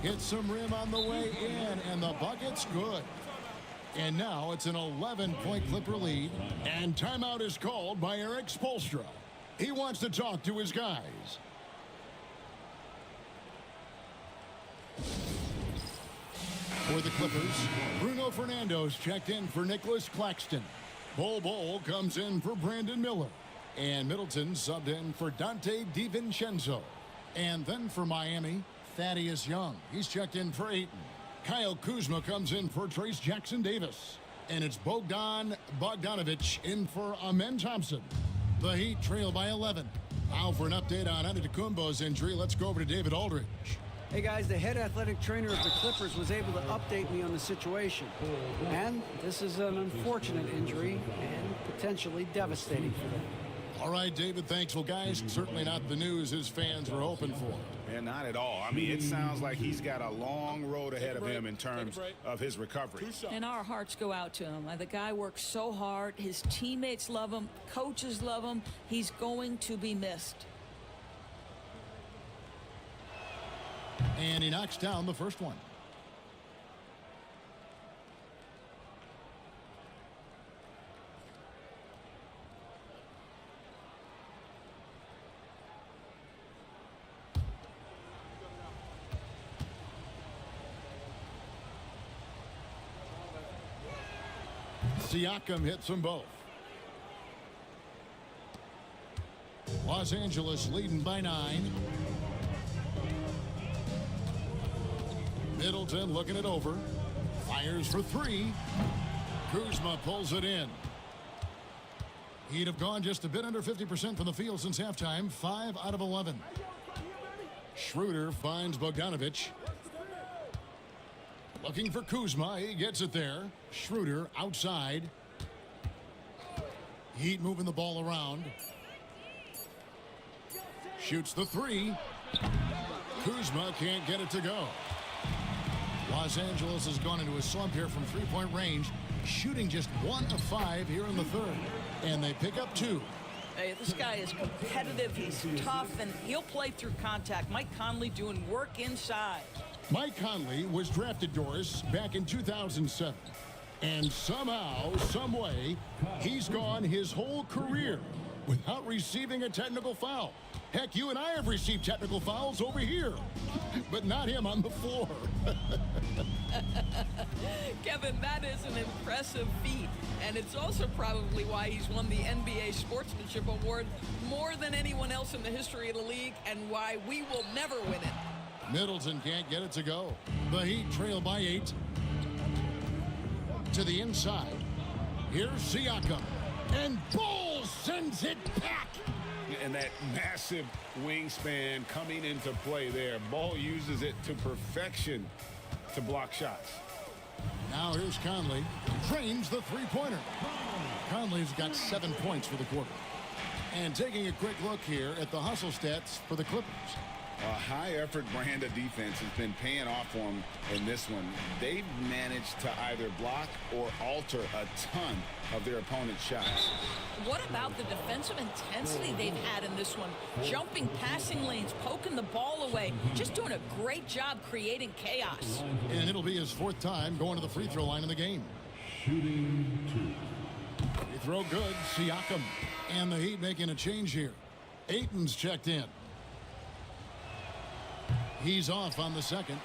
A: Hits some rim on the way in, and the bucket's good. And now it's an 11-point Clipper lead, and timeout is called by Eric Spoelstra. He wants to talk to his guys. For the Clippers, Bruno Fernando's checked in for Nicholas Claxton. Bol comes in for Brandon Miller. And Middleton subbed in for Dante DiVincenzo. And then for Miami, Thaddeus Young. He's checked in for Ayton. Kyle Kuzma comes in for Trace Jackson Davis. And it's Bogdan Bogdanovic in for Amen Thompson. The Heat trail by 11. Now for an update on Antetokounmpo's injury, let's go over to David Aldridge.
G: Hey guys, the head athletic trainer of the Clippers was able to update me on the situation. And this is an unfortunate injury and potentially devastating for them.
A: All right, David, thanks. Well, guys, certainly not the news his fans were hoping for.
C: And not at all. I mean, it sounds like he's got a long road ahead of him in terms of his recovery.
D: And our hearts go out to him. The guy works so hard. His teammates love him. Coaches love him. He's going to be missed.
A: And he knocks down the first one. Siakam hits them both. Los Angeles leading by 9. Middleton looking it over. Fires for 3. Kuzma pulls it in. He'd have gone just a bit under 50% from the field since halftime. 5 out of 11. Schroeder finds Bogdanovic. Looking for Kuzma. He gets it there. Schroeder outside. Heat moving the ball around. Shoots the three. Kuzma can't get it to go. Los Angeles has gone into a slump here from three-point range, shooting just 1 of 5 here in the third. And they pick up 2.
D: Hey, this guy is competitive, he's tough, and he'll play through contact. Mike Conley doing work inside.
A: Mike Conley was drafted, Doris, back in 2007. And somehow, some way, he's gone his whole career without receiving a technical foul. Heck, you and I have received technical fouls over here, but not him on the floor.
D: Kevin, that is an impressive feat, and it's also probably why he's won the NBA Sportsmanship Award more than anyone else in the history of the league, and why we will never win it.
A: Middleton can't get it to go. The Heat trail by 8. To the inside. Here's Siakam. And Bull sends it back.
C: And that massive wingspan coming into play there. Ball uses it to perfection to block shots.
A: Now here's Conley. Drains the three-pointer. Conley's got 7 points for the quarter. And taking a quick look here at the hustle stats for the Clippers.
C: A high-effort brand of defense has been paying off for them in this one. They've managed to either block or alter a ton of their opponent's shots.
D: What about the defensive intensity they've had in this one? Jumping passing lanes, poking the ball away, just doing a great job creating chaos.
A: And it'll be his 4th time going to the free throw line in the game.
F: Shooting 2.
A: Free throw good. Siakam. And the Heat making a change here. Ayton's checked in. He's off on the second.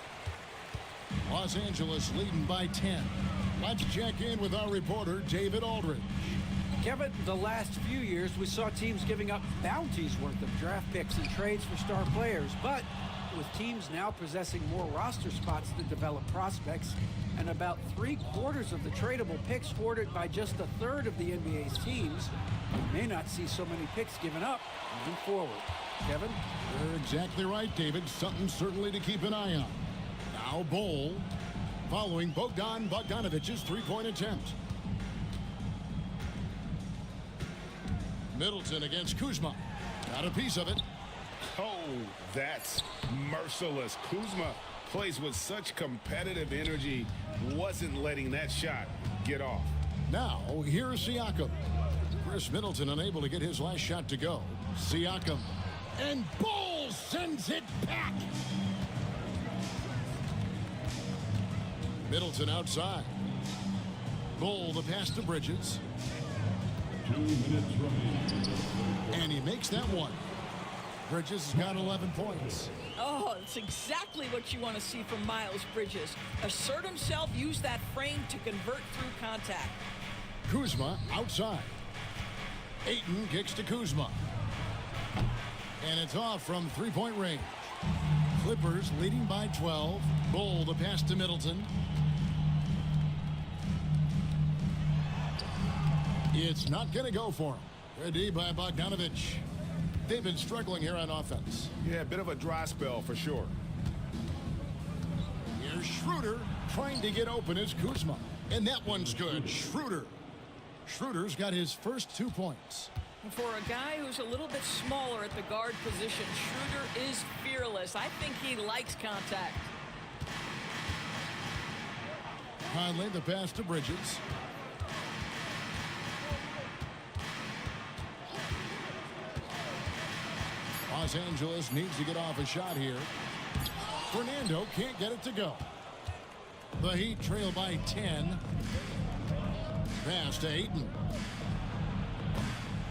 A: Los Angeles leading by 10. Let's check in with our reporter, David Aldridge.
G: Kevin, the last few years, we saw teams giving up bounties worth of draft picks and trades for star players. But with teams now possessing more roster spots to develop prospects and about 3/4 of the tradable picks ordered by just a third of the NBA's teams, we may not see so many picks given up moving forward. Kevin?
A: You're exactly right, David. Something certainly to keep an eye on. Now Bol following Bogdan Bogdanovic's three-point attempt. Middleton against Kuzma. Got a piece of it.
C: Oh, that's merciless. Kuzma plays with such competitive energy, wasn't letting that shot get off.
A: Now, here's Siakam. Chris Middleton unable to get his last shot to go. Siakam. And Bol sends it back. Middleton outside. Bol the pass to Bridges.
F: 2 minutes remaining.
A: And he makes that one. Bridges has got 11 points.
D: Oh, it's exactly what you want to see from Miles Bridges. Assert himself, use that frame to convert through contact.
A: Kuzma outside. Ayton kicks to Kuzma. And it's off from three-point range. Clippers leading by 12. Bol the pass to Middleton. It's not going to go for him. Good D by Bogdanovich. They've been struggling here on offense.
C: Yeah, a bit of a dry spell for sure.
A: Here's Schroeder trying to get open as Kuzma. And that one's good. Schroeder. Schroeder's got his first 2 points.
D: For a guy who's a little bit smaller at the guard position, Schroeder is fearless. I think he likes contact.
A: Conley the pass to Bridges. Los Angeles needs to get off a shot here. Fernando can't get it to go. The Heat trail by 10. Pass to Ayton.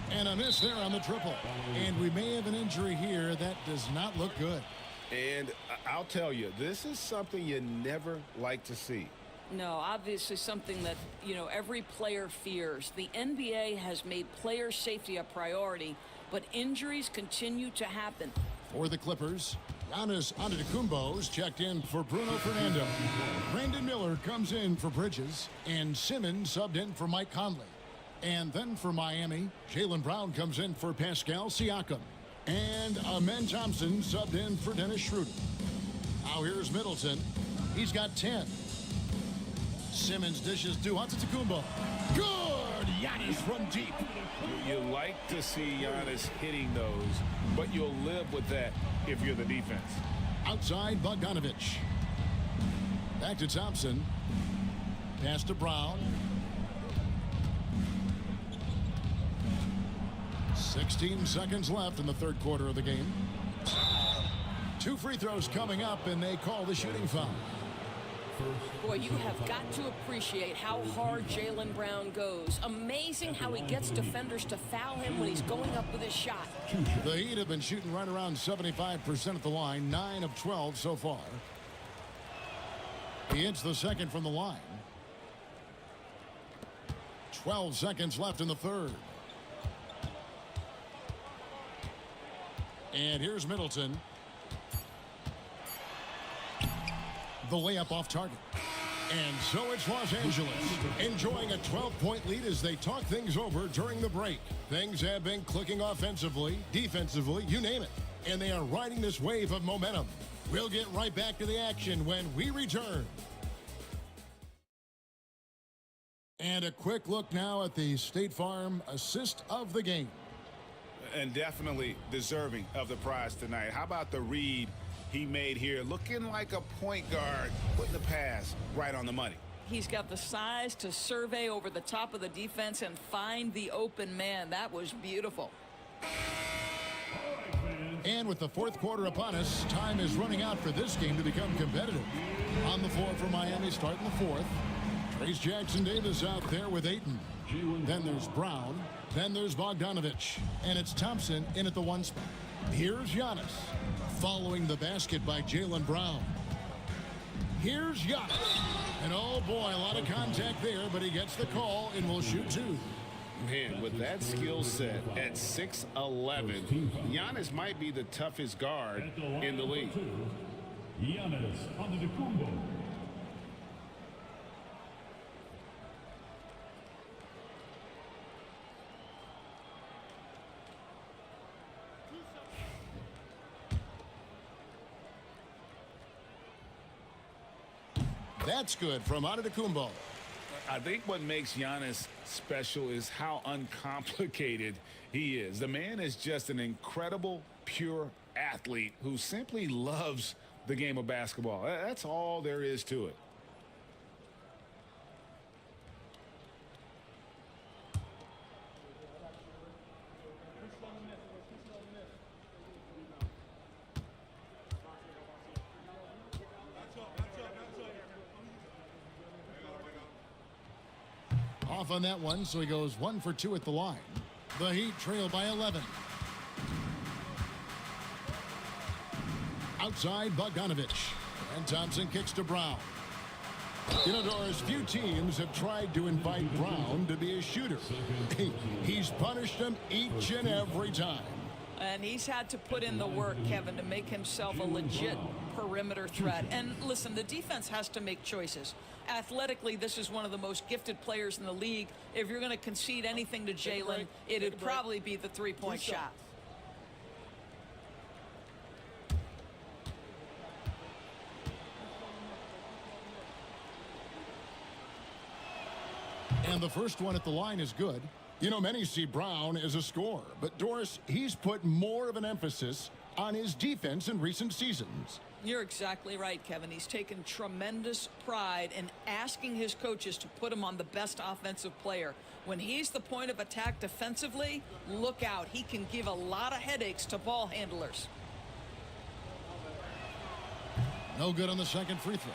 A: And a miss there on the triple. And we may have an injury here. That does not look good.
C: And I'll tell you, this is something you never like to see.
D: No, obviously something that, every player fears. The NBA has made player safety a priority, but injuries continue to happen.
A: For the Clippers, Giannis Antetokounmpo's checked in for Bruno Fernando. Brandon Miller comes in for Bridges, and Simmons subbed in for Mike Conley. And then for Miami, Jaylen Brown comes in for Pascal Siakam. And Amen Thompson subbed in for Dennis Schroeder. Now here's Middleton. He's got 10. Simmons dishes to Antetokounmpo. Good! Giannis from deep.
C: You like to see Giannis hitting those, but you'll live with that if you're the defense.
A: Outside, Bogdanovich. Back to Thompson. Pass to Brown. 16 seconds left in the third quarter of the game. 2 free throws coming up, and they call the shooting foul.
I: Boy, you have got to appreciate how hard Jaylen Brown goes. Amazing how he gets defenders to foul him when he's going up with his shot.
A: The Heat have been shooting right around 75% at the line, 9 of 12 so far. He hits the second from the line. 12 seconds left in the third. And here's Middleton. The layup off target. And so it's Los Angeles enjoying a 12-point lead as they talk things over during the break. Things have been clicking offensively, defensively, you name it. And they are riding this wave of momentum. We'll get right back to the action when we return. And a quick look now at the State Farm assist of the game.
C: And definitely deserving of the prize tonight. How about the read he made here? Looking like a point guard, putting the pass right on the money.
D: He's got the size to survey over the top of the defense and find the open man. That was beautiful.
A: And with the fourth quarter upon us, time is running out for this game to become competitive. On the floor for Miami, starting the fourth. Trace Jackson-Davis out there with Ayton. Then there's Brown. Then there's Bogdanovich. And it's Thompson in at the 1 spot. Here's Giannis. Following the basket by Jaylen Brown. Here's Giannis. And oh boy, a lot of contact there, but he gets the call and will shoot 2.
C: Man, with that skill set at 6'11", Giannis might be the toughest guard in the league.
F: Giannis Antetokounmpo.
A: That's good from Antetokounmpo.
C: I think what makes Giannis special is how uncomplicated he is. The man is just an incredible, pure athlete who simply loves the game of basketball. That's all there is to it.
A: Off on that one, so he goes 1 for 2 at the line. The Heat trail by 11. Outside, Bogdanovich. And Thompson kicks to Brown. You know, Doris, few teams have tried to invite Brown to be a shooter. He's punished them each and every time.
D: And he's had to put in the work, Kevin, to make himself a legit perimeter threat. And listen, the defense has to make choices. Athletically, this is one of the most gifted players in the league. If you're going to concede anything to Jaylen, it'd probably be the three-point shot.
A: And the first one at the line is good. You know, many see Brown as a scorer, but Doris, he's put more of an emphasis on his defense in recent seasons.
D: You're exactly right, Kevin. He's taken tremendous pride in asking his coaches to put him on the best offensive player. When he's the point of attack defensively, look out. He can give a lot of headaches to ball handlers.
A: No good on the second free throw.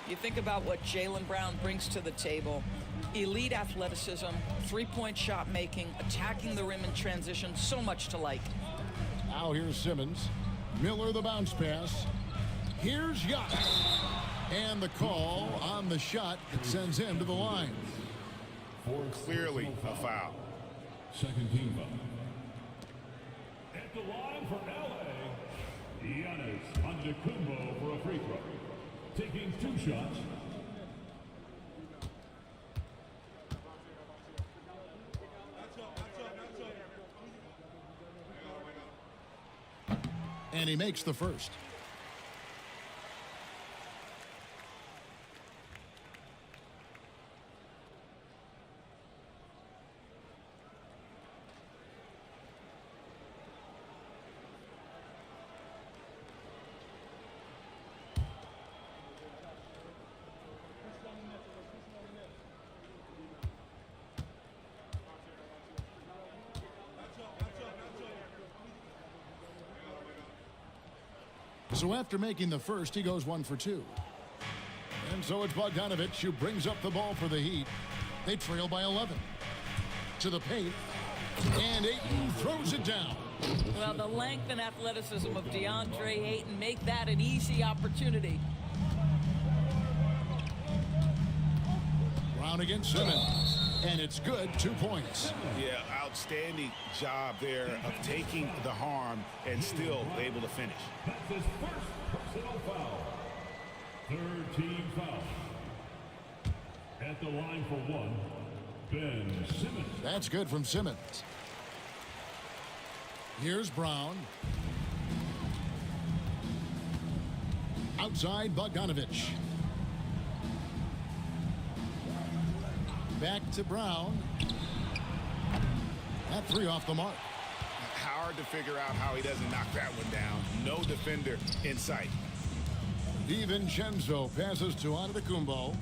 D: You think about what Jaylen Brown brings to the table. Elite athleticism, three-point shot making, attacking the rim in transition, so much to like.
A: Now here's Simmons. Miller the bounce pass. Here's Giannis. And the call on the shot that sends him to the line.
C: Clearly a foul.
F: Second team foul. At the line for LA, Giannis Antetokounmpo for a free throw. Taking 2 shots.
A: And he makes the first. So after making the first, he goes 1 for 2. And so it's Bogdanovich who brings up the ball for the Heat. They trail by 11. To the paint. And Ayton throws it down.
D: Well, the length and athleticism of DeAndre Ayton make that an easy opportunity.
A: Brown against Simmons. And it's good, 2 points.
B: Yeah, outstanding job there of taking the harm and still able to finish.
F: That's his first personal foul. Third team foul. At the line for one, Ben Simmons.
A: That's good from Simmons. Here's Brown. Outside Bogdanovich. Back to Brown. That 3 off the mark.
B: Hard to figure out how he doesn't knock that one down. No defender in sight.
A: DiVincenzo passes to Antetokounmpo.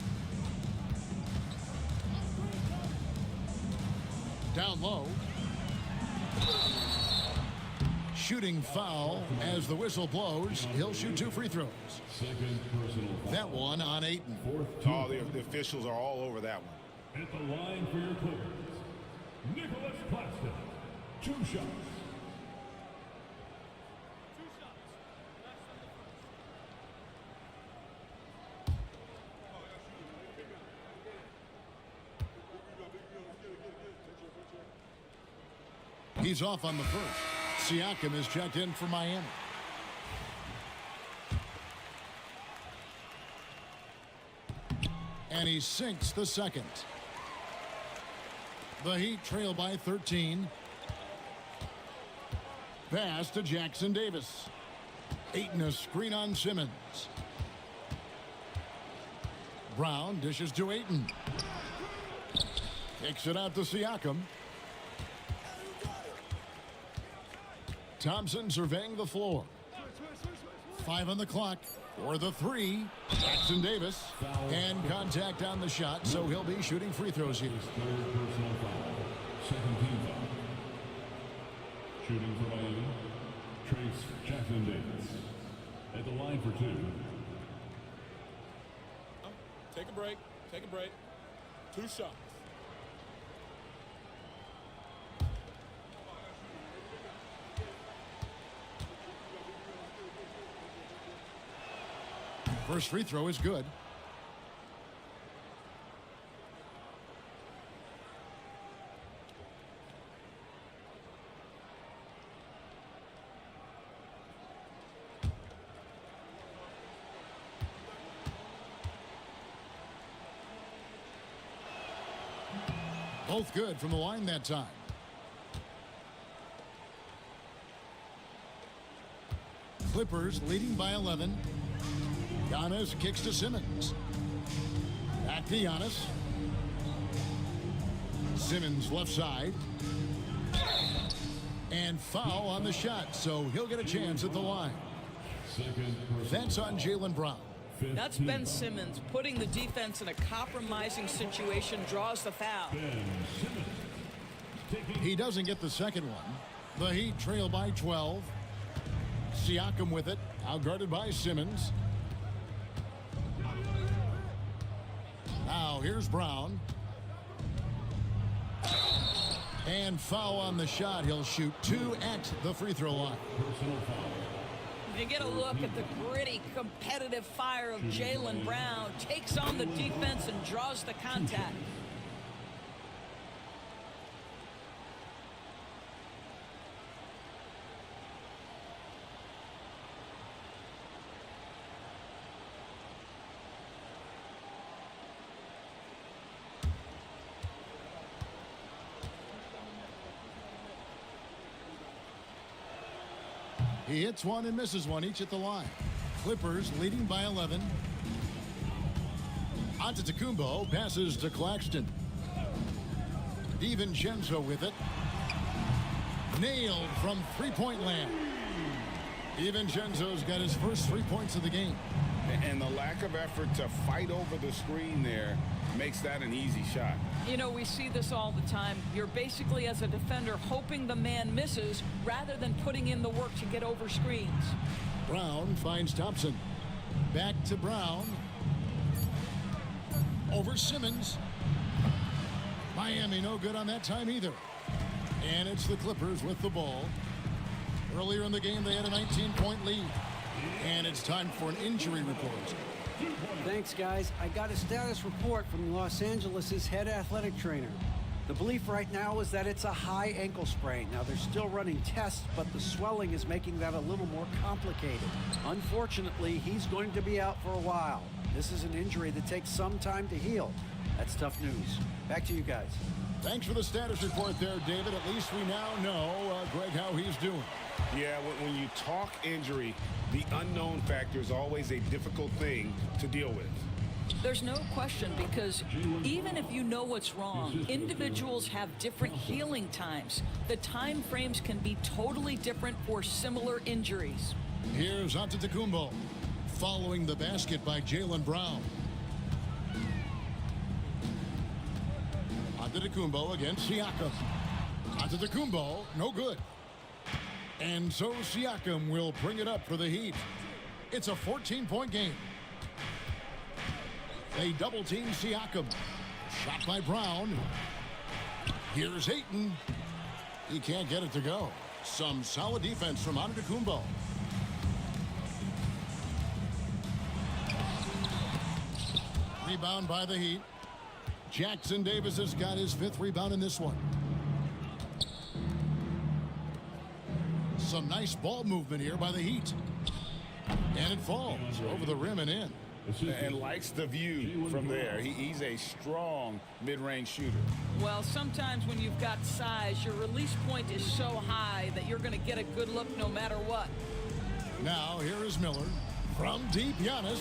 A: Down low. Shooting foul as the whistle blows. He'll shoot 2 free throws.
F: Second personal foul.
A: That one on Ayton.
B: Oh, the officials are all over that one.
F: At the line for your Clippers, Nicholas Claxton. 2 shots.
A: He's off on the first. Siakam is checked in for Miami. And he sinks the second. The Heat trail by 13. Pass to Jackson Davis. Ayton a screen on Simmons. Brown dishes to Ayton. Kicks it out to Siakam. Thompson surveying the floor. 5 on the clock for the 3. Jackson Davis. And contact on the shot, so he'll be shooting free throws here.
F: Third personal foul. Second team foul. Shooting for Miami, Trace Jackson Davis. At the line for 2.
J: Take a break. Take a break. 2 shots.
A: First free throw is good. Both good from the line that time. Clippers leading by 11. Giannis kicks to Simmons. Back to Giannis. Simmons left side. And foul on the shot, so he'll get a chance at the line. That's on Jaylen Brown.
D: That's Ben Simmons putting the defense in a compromising situation, draws the foul.
A: He doesn't get the second one. The Heat trail by 12. Siakam with it, outguarded by Simmons. Now here's Brown. And foul on the shot. He'll shoot 2 at the free throw line.
D: You get a look at the gritty, competitive fire of Jaylen Brown. Takes on the defense and draws the contact.
A: He hits one and misses one, each at the line. Clippers leading by 11. Antetokounmpo passes to Claxton. DiVincenzo with it. Nailed from three-point land. DiVincenzo's got his first 3 points of the game.
B: And the lack of effort to fight over the screen there makes that an easy shot.
D: You know, we see this all the time. You're basically, as a defender, hoping the man misses rather than putting in the work to get over screens.
A: Brown finds Thompson. Back to Brown. Over Simmons. Miami no good on that time either. And it's the Clippers with the ball. Earlier in the game, they had a 19-point lead. And it's time for an injury report.
G: Thanks, guys. I got a status report from Los Angeles' head athletic trainer. The belief right now is that it's a high ankle sprain. Now, they're still running tests, but the swelling is making that a little more complicated. Unfortunately, he's going to be out for a while. This is an injury that takes some time to heal. That's tough news. Back to you guys.
A: Thanks for the status report there, David. At least we now know, Greg, how he's doing.
B: Yeah, when you talk injury, the unknown factor is always a difficult thing to deal with.
D: There's no question, because even if you know what's wrong, individuals have different healing times. The time frames can be totally different for similar injuries.
A: Here's Antetokounmpo, following the basket by Jaylen Brown. Antetokounmpo against Siakam. Antetokounmpo, no good. And so Siakam will bring it up for the Heat. It's a 14-point game. They double-team Siakam. Shot by Brown. Here's Ayton. He can't get it to go. Some solid defense from Antetokounmpo. Rebound by the Heat. Jackson Davis has got his 5th rebound in this one. Some nice ball movement here by the Heat. And it falls over the rim and in.
B: And likes the view from there. He's a strong mid-range shooter.
D: Well, sometimes when you've got size, your release point is so high that you're going to get a good look no matter what.
A: Now here is Miller. From deep, Giannis.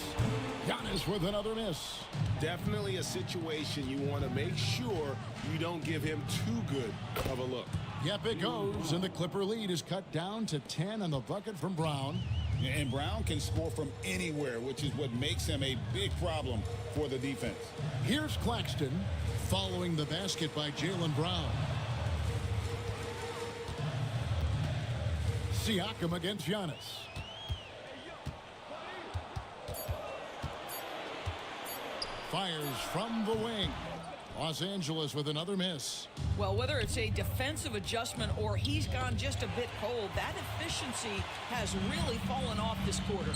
A: Giannis with another miss.
B: Definitely a situation you want to make sure you don't give him too good of a look.
A: Yep, it goes, and the Clipper lead is cut down to 10 on the bucket from Brown.
B: And Brown can score from anywhere, which is what makes him a big problem for the defense.
A: Here's Claxton, following the basket by Jaylen Brown. Siakam against Giannis. Fires from the wing. Los Angeles with another miss.
D: Well, whether it's a defensive adjustment or he's gone just a bit cold, that efficiency has really fallen off this quarter.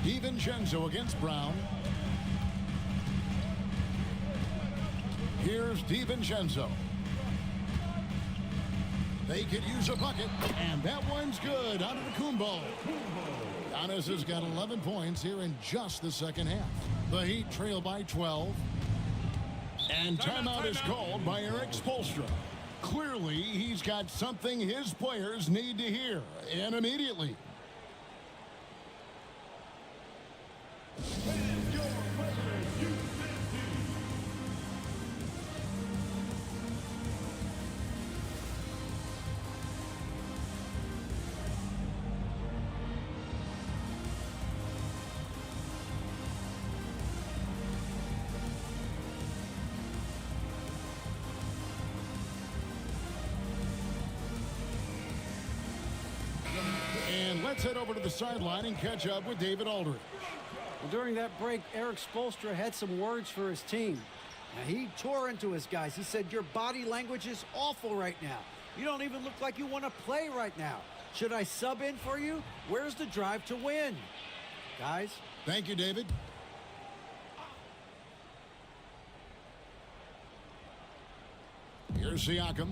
A: DiVincenzo against Brown. Here's DiVincenzo. They could use a bucket, and that one's good. Antetokounmpo. Giannis has got 11 points here in just the second half. The Heat trail by 12. And timeout is called by Eric Spoelstra. Clearly, he's got something his players need to hear, and immediately. And let's head over to the sideline and catch up with David Aldridge.
G: Well, during that break, Eric Spoelstra had some words for his team. Now, he tore into his guys. He said, your body language is awful right now. You don't even look like you want to play right now. Should I sub in for you? Where's the drive to win? Guys?
A: Thank you, David. Here's Siakam.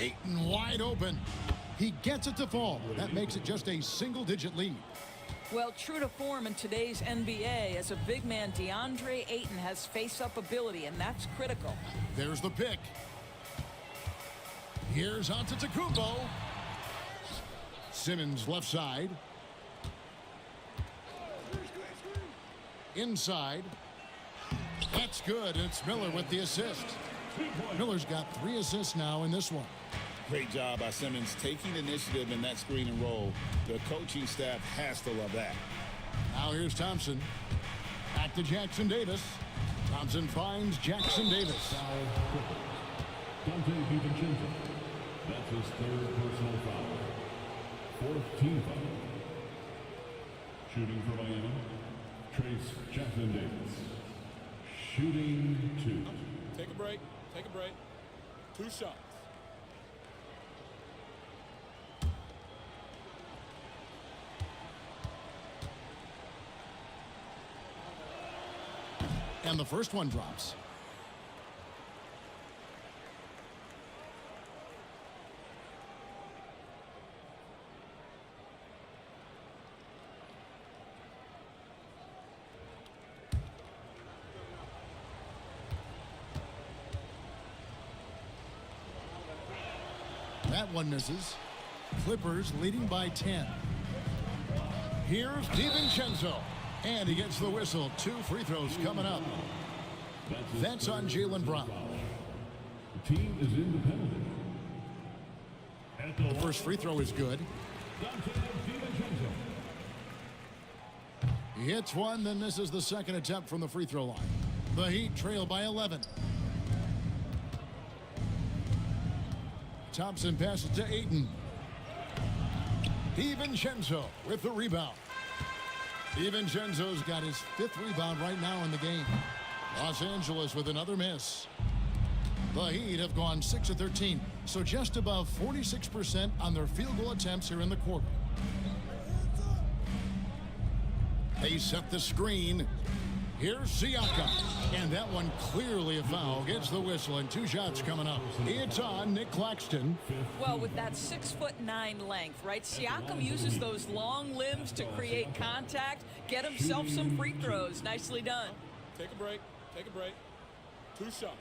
A: Ayton wide open. He gets it to fall. That makes it just a single-digit lead.
D: Well, true to form in today's NBA, as a big man, DeAndre Ayton has face-up ability, and that's critical.
A: There's the pick. Here's Antetokounmpo. Simmons left side. Inside. That's good. It's Miller with the assist. Miller's got 3 assists now in this one.
B: Great job by Simmons taking initiative in that screen and roll. The coaching staff has to love that.
A: Now here's Thompson. Back to Jackson Davis. Thompson finds Jackson Davis.
F: Dante DiVincenzo. That's his third personal foul. Fourth team foul. Shooting for Miami, Trace Jackson Davis. Shooting 2.
J: Take a break. Take a break. 2 shots.
A: And the first one drops. That one misses. Clippers leading by 10. Here's DiVincenzo. And he gets the whistle. 2 free throws coming up. That's on Jaylen Brown.
F: The team is in the penalty.
A: The first free throw is good.
F: Dante DiVincenzo.
A: He hits one, then misses the second attempt from the free throw line. The Heat trail by 11. Thompson passes to Ayton. DiVincenzo with the rebound. DiVincenzo's got his 5th rebound right now in the game. Los Angeles with another miss. The Heat have gone 6 of 13, so just above 46% on their field goal attempts here in the quarter. They set the screen. Here's Siakam. And that one clearly a foul. Gets the whistle and 2 shots coming up. It's on Nick Claxton.
D: Well, with that 6'9" length, right? Siakam uses those long limbs to create contact, get himself some free throws. Nicely done.
J: Take a break. Take a break. 2 shots.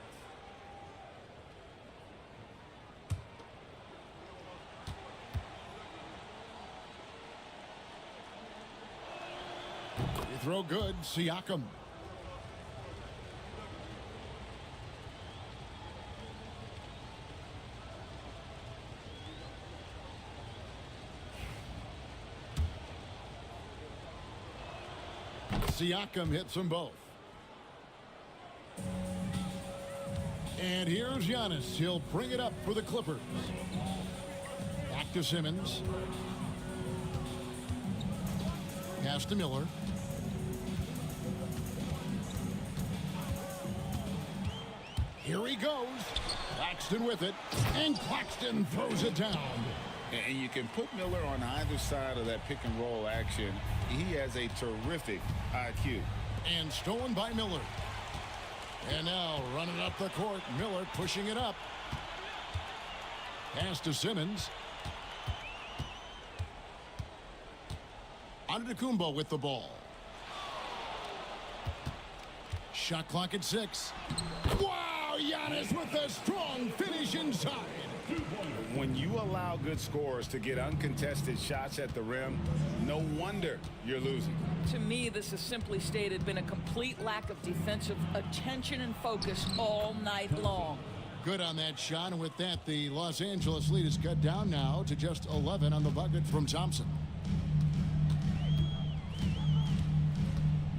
A: Free throw good. Siakam. Siakam hits them both. And here's Giannis. He'll bring it up for the Clippers. Back to Simmons. Pass to Miller. Here he goes. Claxton with it. And Claxton throws it down.
B: And you can put Miller on either side of that pick and roll action. He has a terrific IQ.
A: And stolen by Miller. And now running up the court. Miller pushing it up. Pass to Simmons. Antetokounmpo with the ball. Shot clock at 6. Wow, Giannis with a strong finish inside.
B: When you allow good scorers to get uncontested shots at the rim, no wonder you're losing.
D: To me, this is simply stated been a complete lack of defensive attention and focus all night long.
A: Good on that shot, and with that, the Los Angeles lead is cut down now to just 11 on the bucket from Thompson.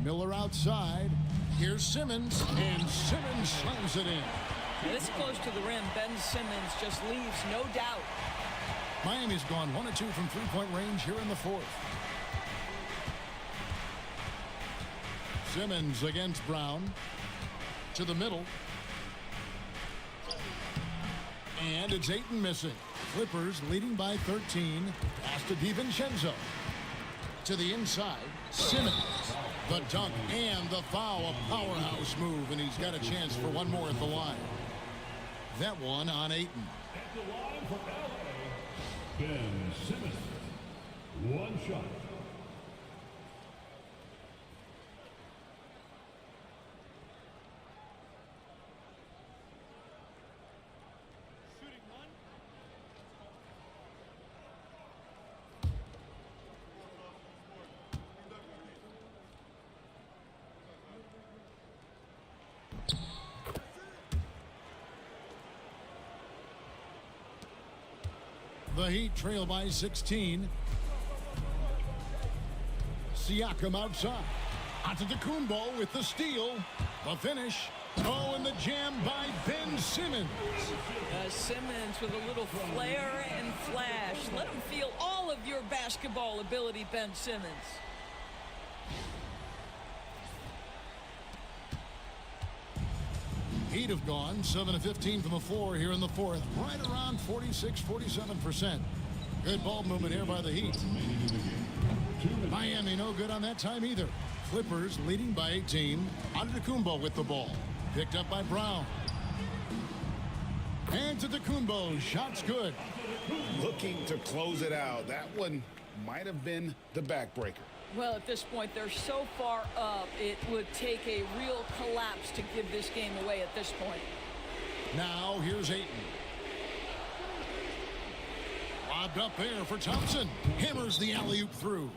A: Miller outside. Here's Simmons, and Simmons slams it in.
D: This close to the rim, Ben Simmons just leaves no doubt.
A: Miami's gone 1 of 2 from three-point range here in the 4th. Simmons against Brown. To the middle. And it's Ayton missing. Clippers leading by 13. Pass to DiVincenzo. To the inside. Simmons. The dunk and the foul. A powerhouse move, and he's got a chance for one more at the line. That one on Ayton.
F: At the line for LA, Ben Simmons. 1 shot.
A: The Heat trail by 16. Siakam outside. Antetokounmpo with the steal. The finish. Oh, and the jam by Ben Simmons.
D: Simmons with a little flair and flash. Let him feel all of your basketball ability, Ben Simmons.
A: Heat have gone 7 of 15 from the floor here in the fourth. Right around 46-47%. Good ball movement here by the Heat. Miami no good on that time either. Clippers leading by 18. Antetokounmpo with the ball. Picked up by Brown. Antetokounmpo, shots good.
B: Looking to close it out. That one might have been the backbreaker.
D: Well, at this point, they're so far up, it would take a real collapse to give this game away at this point.
A: Now, here's Ayton. Lobbed up there for Thompson. Hammers the alley-oop through.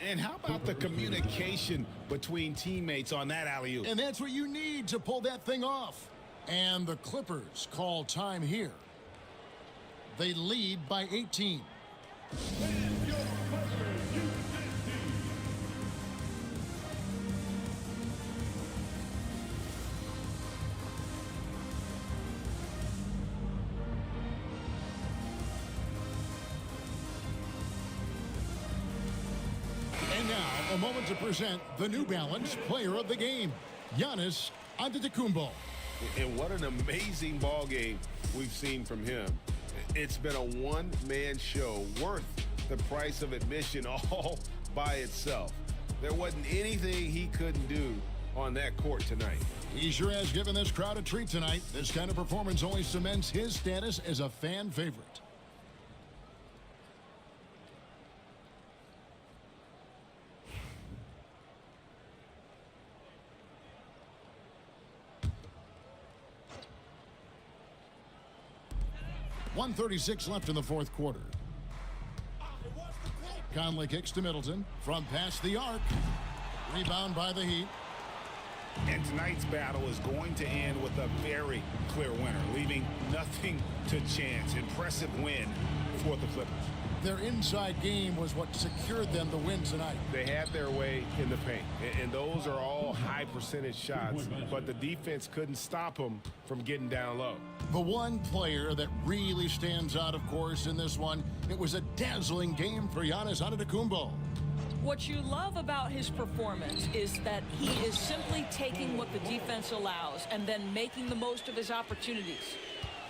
B: And how about the communication between teammates on that alley-oop?
A: And that's what you need to pull that thing off. And the Clippers call time here. They lead by 18. And now, a moment to present the New Balance Player of the Game, Giannis Antetokounmpo.
K: And what an amazing ball game we've seen from him. It's been a one-man show worth the price of admission all by itself. There wasn't anything he couldn't do on that court tonight.
A: He sure has given this crowd a treat tonight. This kind of performance only cements his status as a fan favorite. .136 left in the fourth quarter. Conley kicks to Middleton from past the arc. Rebound by the Heat.
B: And tonight's battle is going to end with a very clear winner, leaving nothing to chance. Impressive win for the Clippers.
A: Their inside game was what secured them the win tonight.
K: They had their way in the paint, and those are all high percentage shots, but the defense couldn't stop them from getting down low.
A: The one player that really stands out, of course, in this one, it was a dazzling game for Giannis Antetokounmpo.
D: What you love about his performance is that he is simply taking what the defense allows and then making the most of his opportunities.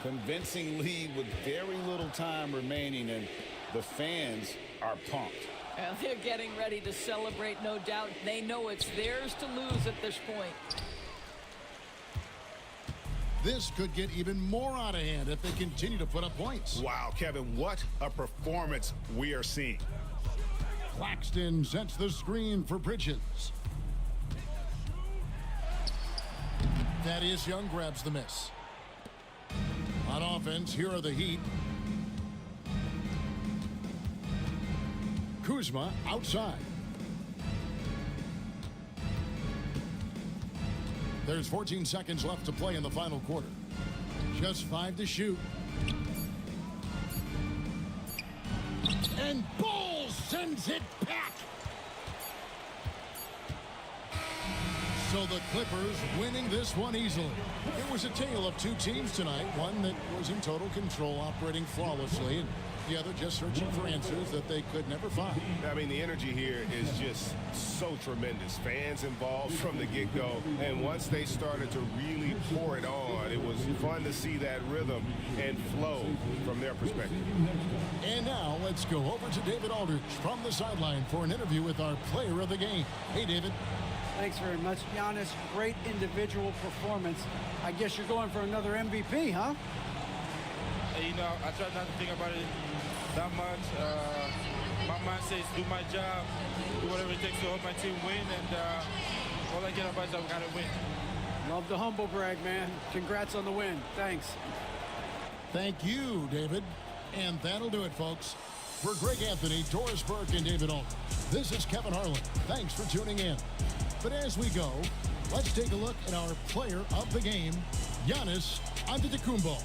B: Convincing lead with very little time remaining, and the fans are pumped.
D: And they're getting ready to celebrate, no doubt. They know it's theirs to lose at this point.
A: This could get even more out of hand if they continue to put up points.
B: Wow, Kevin, what a performance we are seeing.
A: Claxton sets the screen for Bridges. Thaddeus Young grabs the miss. On offense, here are the Heat. Kuzma outside. There's 14 seconds left to play in the final quarter. Just 5 to shoot. And Ball sends it back. So the Clippers winning this one easily. It was a tale of two teams tonight. One that was in total control, operating flawlessly, and the other just searching for answers that they could never find.
K: I mean, the energy here is just so tremendous. Fans involved from the get-go, and once they started to really pour it on, it was fun to see that rhythm and flow from their perspective.
A: And now let's go over to David Aldridge from the sideline for an interview with our player of the game. Hey, David.
G: Thanks very much, Giannis. Great individual performance. I guess you're going for another MVP, huh?
J: You know, I try not to think about it that much. My mindset is do my job, do whatever it takes to help my team win, and all I care about is I've got to win.
G: Love the humble brag, man. Congrats on the win. Thanks.
A: Thank you, David. And that'll do it, folks. For Greg Anthony, Doris Burke, and David Aldridge, this is Kevin Harlan. Thanks for tuning in. But as we go, let's take a look at our player of the game, Giannis Antetokounmpo.